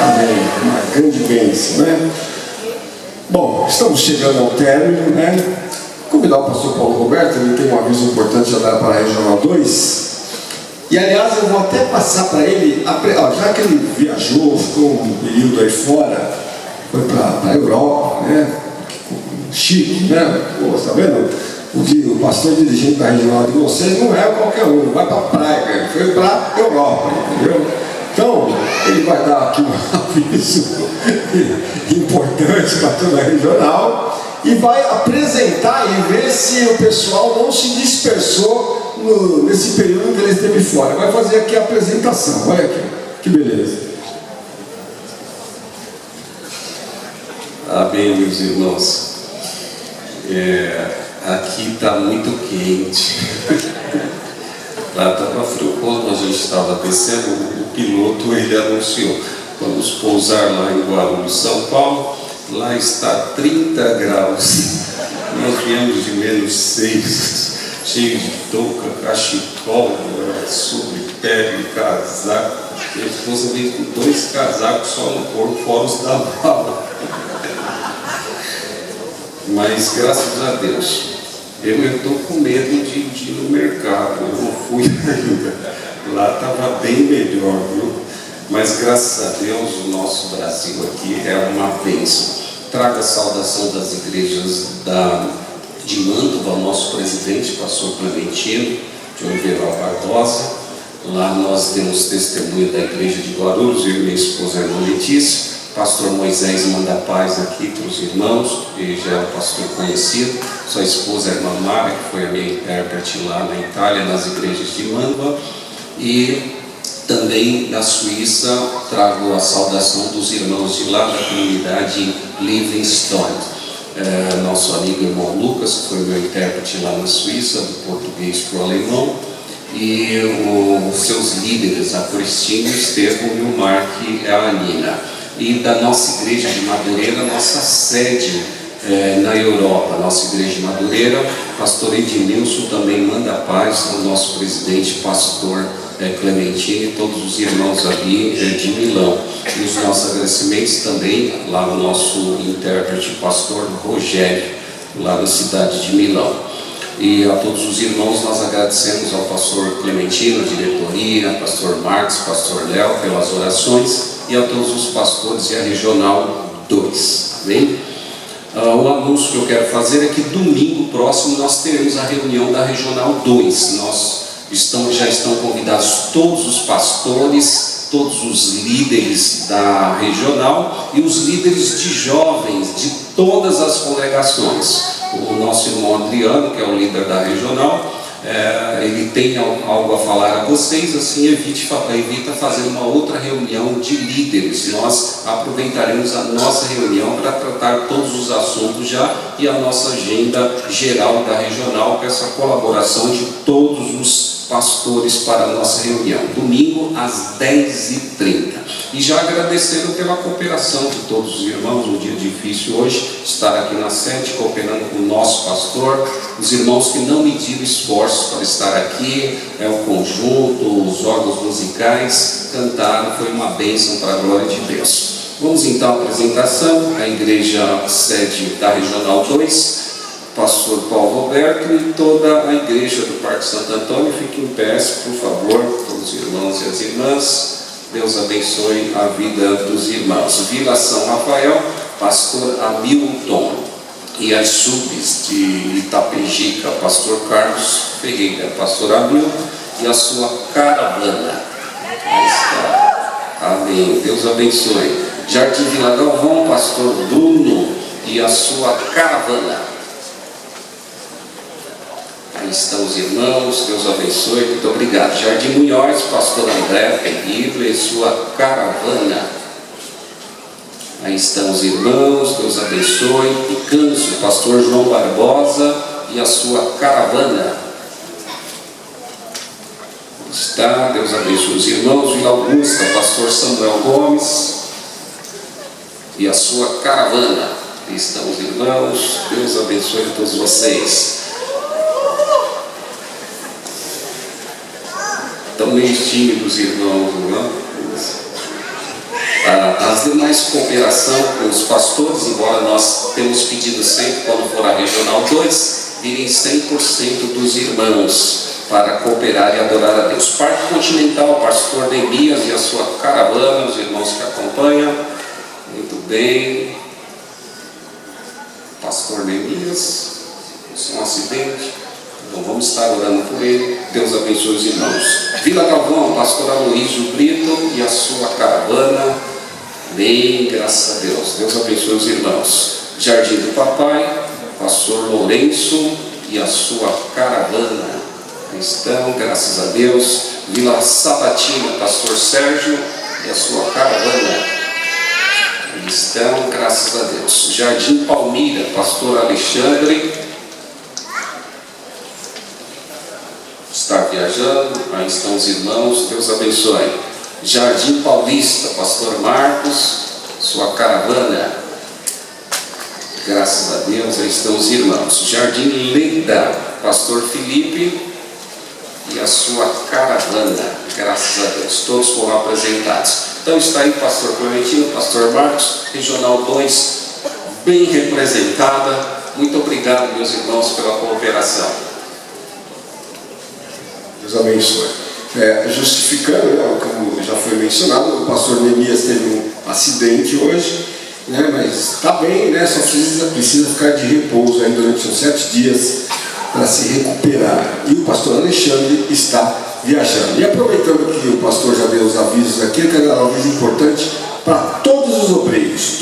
Amém, uma grande bênção, né? Bom, estamos chegando ao término, né? Convidar o pastor Paulo Roberto, ele tem um aviso importante a dar para a Regional 2. E aliás, eu vou até passar para ele, já que ele viajou, ficou um período aí fora, foi para a Europa, né? Chique, né? Pô, tá vendo? O que o pastor dirigente da regional de vocês não é qualquer um, vai para a praia, ele foi para a Europa, entendeu? Então, ele vai dar aqui um aviso importante para toda a regional e vai apresentar e ver se o pessoal não se dispersou nesse período que ele esteve fora. Vai fazer aqui a apresentação, olha aqui, que beleza. Amém, meus irmãos. Aqui está muito quente. Lá estava frio. Quando a gente estava descendo, o piloto ele anunciou: vamos pousar lá em Guarulhos, São Paulo. Lá está 30 graus. Nós viemos de -6, cheio de touca, cachecol, sobre-pele, casaco. Minha esposa veio com 2 casacos só no corpo, fora os da mala. Mas graças a Deus, eu estou com medo de ir no mercado, eu não fui ainda. Lá estava bem melhor, viu? Mas graças a Deus o nosso Brasil aqui é uma bênção. Trago a saudação das igrejas de Mantova ao nosso presidente, pastor Clementino de Oliveira Barbosa. Lá nós demos testemunho da igreja de Guarulhos, eu e minha esposa, a irmã Letícia. Pastor Moisés manda paz aqui para os irmãos, ele já é um pastor conhecido. Sua esposa, a irmã Mara, que foi a minha intérprete lá na Itália, nas igrejas de Mantova. E também na Suíça, trago a saudação dos irmãos de lá da comunidade Livingstone. Nosso amigo irmão Lucas, que foi meu intérprete lá na Suíça, do português para o alemão. E os seus líderes, a Cristina, o Estevão e o Mark e a Anina. e da nossa igreja de Madureira, nossa sede na Europa, nossa igreja de Madureira. Pastor Edmilson também manda paz ao nosso presidente, pastor Clementino, e todos os irmãos ali de Milão. E os nossos agradecimentos também lá ao nosso intérprete, pastor Rogério, lá da cidade de Milão. E a todos os irmãos nós agradecemos ao pastor Clementino, a diretoria, pastor Marcos, pastor Léo pelas orações, e a todos os pastores e a Regional 2. Amém? O anúncio que eu quero fazer é que domingo próximo nós teremos a reunião da Regional 2. Já estão convidados todos os pastores, todos os líderes da regional e os líderes de jovens de todas as congregações. O nosso irmão Adriano, que é o líder da regional, ele tem algo a falar a vocês, assim evita fazer uma outra reunião de líderes. Nós aproveitaremos a nossa reunião para tratar todos os assuntos já, e a nossa agenda geral da regional, com essa colaboração de todos os pastores para a nossa reunião, domingo às 10h30. E já agradecendo pela cooperação de todos os irmãos, um dia difícil hoje, estar aqui na sede, cooperando com o nosso pastor, os irmãos que não mediram esforços para estar aqui, o conjunto, os órgãos musicais, cantaram, foi uma bênção para a glória de Deus. Vamos então à apresentação, a igreja sede da Regional 2, pastor Paulo Roberto e toda a igreja do Parque Santo Antônio. Fiquem em pé, por favor, todos os irmãos e as irmãs. Deus abençoe a vida dos irmãos. Vila São Rafael, pastor Hamilton. E as subs de Itapejica, pastor Carlos Ferreira, pastor Hamilton e a sua caravana. Aí está. Amém. Deus abençoe. Jardim Vila Galvão, pastor Bruno e a sua caravana. Aí estão os irmãos, Deus abençoe, muito obrigado. Jardim Munhoz, pastor André Ferreira e sua caravana. Aí estão os irmãos, Deus abençoe. Picanço, pastor João Barbosa e a sua caravana. Está, Deus abençoe os irmãos. Vila Augusta, pastor Samuel Gomes e a sua caravana. Aí estão os irmãos, Deus abençoe todos vocês. Estão meio tímidos, irmãos, não é? As demais cooperação com os pastores, embora nós temos pedido sempre, quando for a Regional 2, virem 100% dos irmãos para cooperar e adorar a Deus. Parque Continental, pastor Neemias e a sua caravana, os irmãos que acompanham. Muito bem. Pastor Neemias, um acidente. Então vamos estar orando por ele. Deus abençoe os irmãos. Vila Galvão, pastor Aloysio Brito e a sua caravana. Bem, graças a Deus. Deus abençoe os irmãos. Jardim do Papai, pastor Lourenço e a sua caravana. Cristão, graças a Deus. Vila Sabatina, pastor Sérgio e a sua caravana. Cristão, graças a Deus. Jardim Palmira, pastor Alexandre. Está viajando, aí estão os irmãos, Deus abençoe. Jardim Paulista, pastor Marcos, sua caravana. Graças a Deus, aí estão os irmãos. Jardim Leda, pastor Felipe e a sua caravana. Graças a Deus, todos foram apresentados. Então está aí pastor Clementino, pastor Marcos, Regional 2, bem representada. Muito obrigado, meus irmãos, pela cooperação. Deus abençoe. Justificando, como já foi mencionado, o pastor Neemias teve um acidente hoje, mas está bem, só precisa ficar de repouso aí durante uns 7 dias para se recuperar. E o pastor Alexandre está viajando. E aproveitando que o pastor já deu os avisos aqui, eu quero dar um aviso importante para todos os obreiros,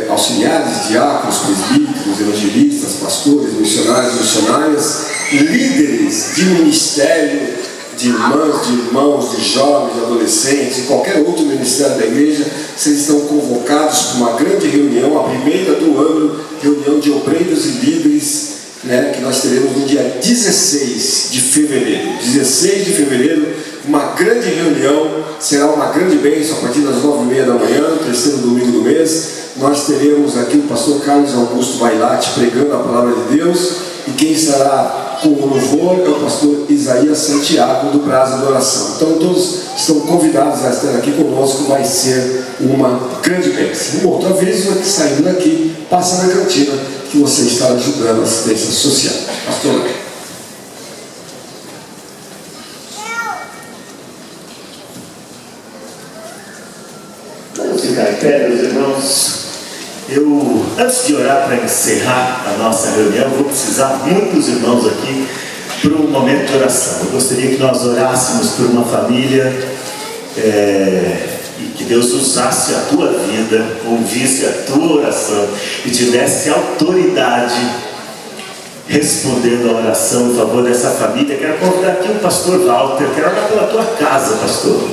auxiliares, diáconos, presbíteros, evangelistas, pastores, missionários, missionárias, líderes de ministério, de irmãos, de jovens, de adolescentes, e qualquer outro ministério da igreja. Vocês estão convocados para uma grande reunião, a primeira do ano, reunião de obreiros e líderes, que nós teremos no dia 16 de fevereiro. 16 de fevereiro, uma grande reunião, será uma grande bênção a partir das 9h30 da manhã. nós teremos aqui o pastor Carlos Augusto Bailate pregando a palavra de Deus, e quem estará com o louvor é o pastor Isaías Santiago, do Brasa de Oração. Então todos estão convidados a estar aqui conosco, vai ser uma grande bênção. Um outro aviso é que saindo daqui, passa na cantina, que você está ajudando a assistência social. Pastor. Vamos ficar em pé, meus irmãos. Antes de orar para encerrar a nossa reunião, vou precisar muito dos irmãos aqui para um momento de oração. Eu gostaria que nós orássemos por uma família e que Deus usasse a tua vida, ouvisse a tua oração e te desse autoridade respondendo a oração em favor dessa família. Quero convidar aqui o pastor Walter. Quero orar pela tua casa, pastor.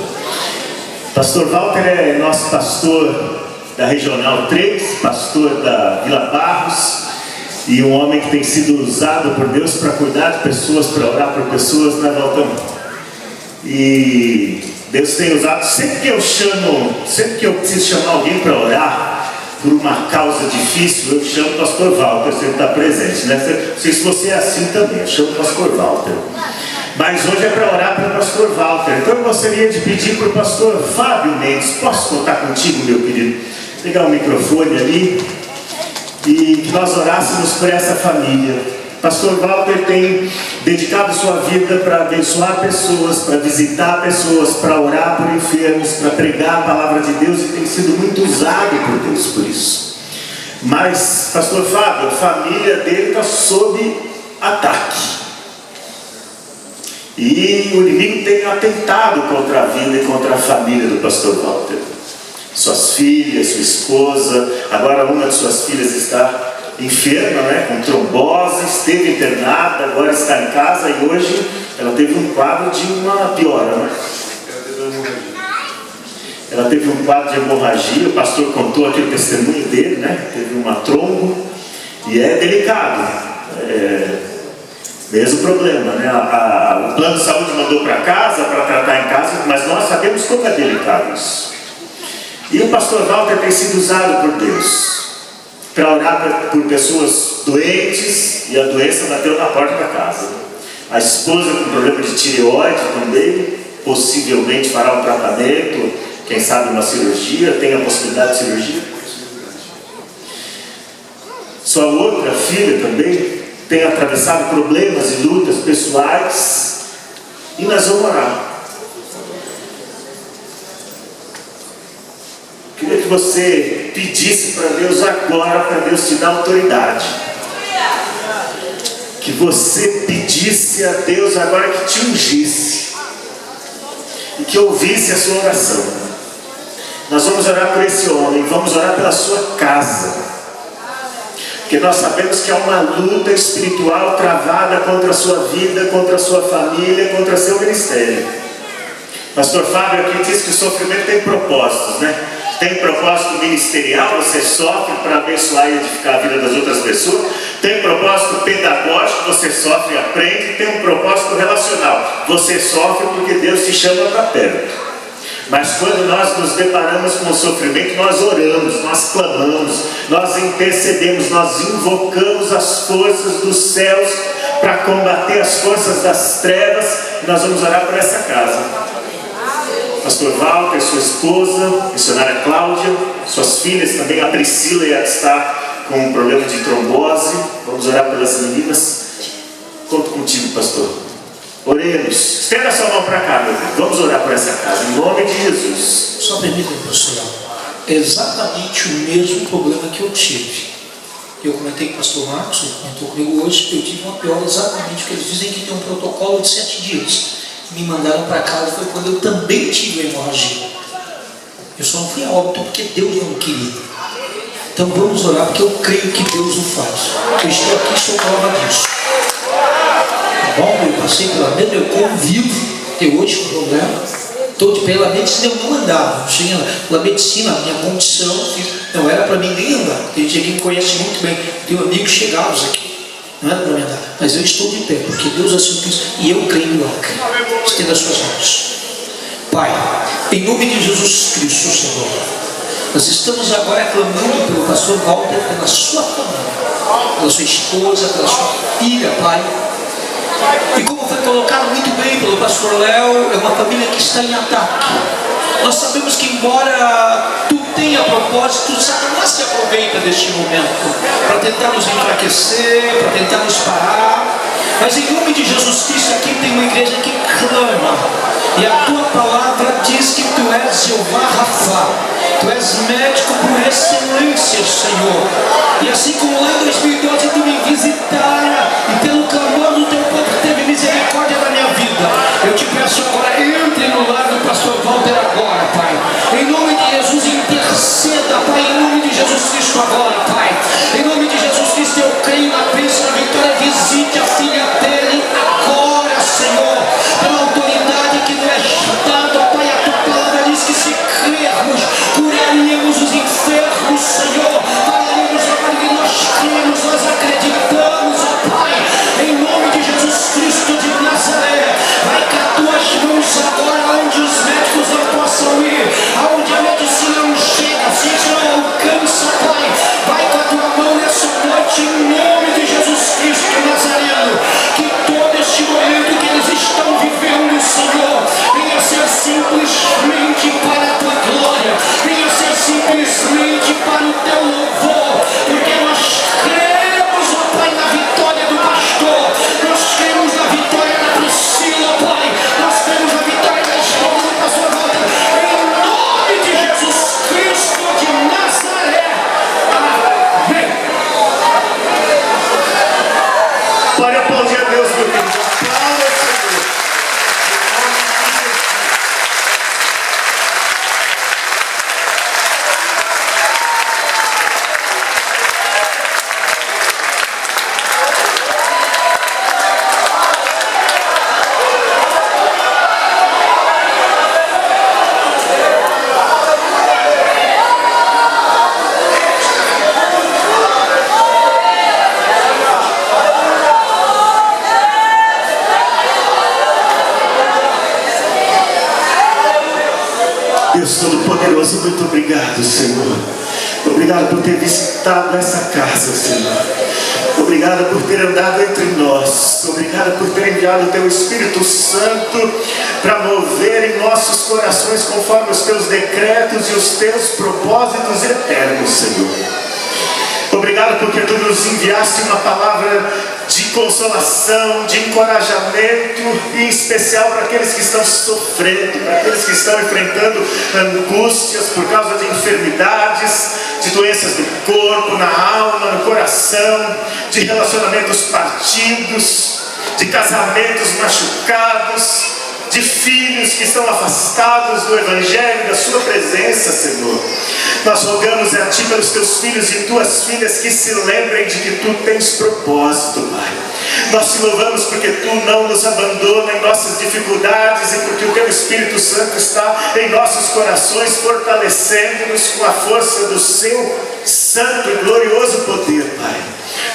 Pastor Walter é nosso pastor da Regional 3, pastor da Vila Barros, e um homem que tem sido usado por Deus para cuidar de pessoas, para orar por pessoas, né, Walter? E Deus tem usado, sempre que eu preciso chamar alguém para orar por uma causa difícil, eu chamo o pastor Walter, se ele está presente, né? Não sei se você é assim também, eu chamo o pastor Walter. Mas hoje é para orar pelo pastor Walter. Então eu gostaria de pedir para o pastor Fábio Mendes. Posso contar contigo, meu querido? Pegar o microfone ali e que nós orássemos por essa família. Pastor Walter tem dedicado sua vida para abençoar pessoas, para visitar pessoas, para orar por enfermos, para pregar a palavra de Deus, e tem sido muito usado por Deus por isso. Mas, pastor Fábio, a família dele está sob ataque. E o inimigo tem atentado contra a vida e contra a família do pastor Walter. Suas filhas, sua esposa, agora uma de suas filhas está enferma, né, com trombose, esteve internada, agora está em casa e hoje ela teve um quadro de uma piora, né? Ela teve um quadro de hemorragia, o pastor contou aqui o testemunho dele, né? Teve uma trombo e é delicado. Mesmo problema, né? O plano de saúde mandou para casa, para tratar em casa, mas nós sabemos como é delicado isso. E o pastor Walter tem sido usado por Deus para orar por pessoas doentes, e a doença bateu na porta da casa. A esposa com problema de tireoide também, possivelmente fará um tratamento, quem sabe uma cirurgia, tem a possibilidade de cirurgia. Sua outra filha também tem atravessado problemas e lutas pessoais, e nós vamos orar. Queria que você pedisse para Deus agora, para Deus te dar autoridade. Que você pedisse a Deus agora que te ungisse e que ouvisse a sua oração. Nós vamos orar por esse homem, vamos orar pela sua casa, porque nós sabemos que há uma luta espiritual travada contra a sua vida, contra a sua família, contra seu ministério. Pastor Fábio aqui diz que o sofrimento tem propósitos, né? Tem propósito ministerial, você sofre para abençoar e edificar a vida das outras pessoas. Tem propósito pedagógico, você sofre e aprende. Tem um propósito relacional, você sofre porque Deus te chama para perto. Mas quando nós nos deparamos com o sofrimento, nós oramos, nós clamamos, nós intercedemos, nós invocamos as forças dos céus para combater as forças das trevas. E nós vamos orar por essa casa. Pastor Walter, sua esposa, missionária Cláudia, suas filhas também, a Priscila e a que está com um problema de trombose. Vamos orar pelas meninas. Conto contigo, pastor. Oremos. Estenda sua mão para cá, meu Deus. Vamos orar por essa casa, em nome de Jesus. Só permitam, pastor, é exatamente o mesmo problema que eu tive. Eu comentei com o pastor Marcos, ele comentou comigo hoje, eu tive uma pior exatamente porque eles dizem que tem um protocolo de 7 dias. Me mandaram para casa, foi quando eu também tive a hemorragia. Eu só não fui a óbito porque Deus não queria. Então vamos orar, porque eu creio que Deus o faz. Eu estou aqui, sou prova disso. Tá bom? Eu passei pela medicina, eu convivo, até hoje com problema. Estou de pé, pela medicina eu não andava. Pela medicina, a minha condição, não era para mim nem andar. Tem gente que me conhece muito bem, tenho amigos chegados aqui. Não era para me andar, mas eu estou de pé, porque Deus assim quis, e eu creio no milagre. Estenda as suas mãos. Pai, em nome de Jesus Cristo, Senhor, Nós estamos agora clamando pelo pastor Walter, pela sua família, pela sua esposa, pela sua filha, Pai. E como foi colocado muito bem pelo pastor Léo, é uma família que está em ataque. Nós sabemos que, embora tu tenha propósito, Satanás se aproveita deste momento para tentar nos enfraquecer, para tentar nos parar. Mas em nome de Jesus Cristo, aqui tem uma igreja que clama, e a tua palavra diz que tu és Jeová Rafa, tu és médico por excelência, Senhor. E assim como lá em 2012 tu me visitara, e pelo clamor do teu povo teve misericórdia da minha vida, eu te peço agora, entre no lar do pastor Walter agora, Pai. Em nome de Jesus, interceda, Pai, em nome de Jesus Cristo agora, Pai. Em nome de Jesus Cristo, eu creio na bênção, na vitória. Visite a filha dele agora, Senhor, pela autoridade que nos é dada, Pai. A tua palavra diz que se crermos, curaríamos os enfermos, Senhor. Falaríamos agora que nós cremos, nós acreditamos, ó Pai. Em nome de Jesus Cristo de Nazaré, vai com as tuas mãos agora onde os médicos não possam ir, aonde a medicina não chega, a ciência não alcança, Pai. Vai com a tua mão nessa noite, em nome de Jesus Cristo Nazareno. Que todo este momento que eles estão vivendo, Senhor, venha ser simplesmente para a tua glória, venha ser simplesmente para o teu louvor, porque nós cremos, ó Pai, na vitória do pastor, nós cremos na vitória da Priscila, Pai, nós cremos na vitória da esposa do pastor Walter, em nome de Jesus Cristo de Nazaré. Amém. Pode aplaudir a Deus, meu Deus. Aplauda o Senhor. Deus Todo-Poderoso, muito obrigado, Senhor. Obrigado por ter visitado essa casa, Senhor. Obrigado por ter andado entre nós. Obrigado por ter enviado o teu Espírito Santo para mover em nossos corações conforme os teus decretos e os teus propósitos eternos, Senhor. Obrigado porque tu nos enviaste uma palavra de consolação, de encorajamento, em especial para aqueles que estão sofrendo, para aqueles que estão enfrentando angústias por causa de enfermidades, de doenças do corpo, na alma, no coração, de relacionamentos partidos, de casamentos machucados, de filhos que estão afastados do Evangelho, da sua presença, Senhor. Nós rogamos a Ti pelos Teus filhos e Tuas filhas que se lembrem de que Tu tens propósito, Pai. Nós Te louvamos porque Tu não nos abandona em nossas dificuldades e porque o Teu Espírito Santo está em nossos corações, fortalecendo-nos com a força do Seu santo e glorioso poder, Pai.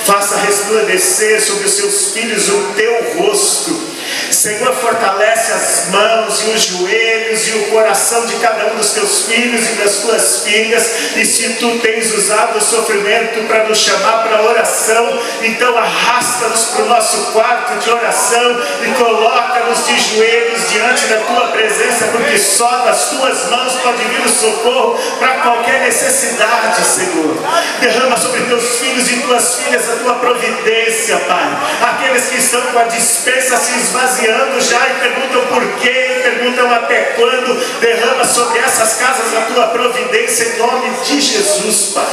Faça resplandecer sobre os Seus filhos o Teu rosto. Senhor, fortalece as mãos e os joelhos e o coração de cada um dos teus filhos e das tuas filhas. E se tu tens usado o sofrimento para nos chamar para a oração, então arrasta-nos para o nosso quarto de oração e coloca-nos de joelhos diante da tua presença, porque só das tuas mãos pode vir o socorro para qualquer necessidade, Senhor. Derrama sobre teus filhos e tuas filhas a tua providência, Pai. Aqueles que estão com a dispensa se esvaziando já e perguntam por quê, perguntam até quando, derrama sobre essas casas a tua providência em nome de Jesus, Pai.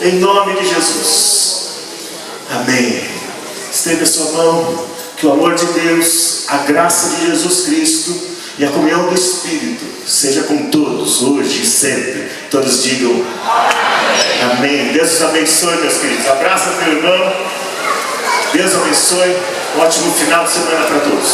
Em nome de Jesus. Amém. Estenda a sua mão, que o amor de Deus, a graça de Jesus Cristo e a comunhão do Espírito seja com todos, hoje e sempre. Todos digam amém. Amém. Deus os abençoe, meus queridos. Abraça teu irmão. Deus abençoe. Um ótimo final de semana para todos.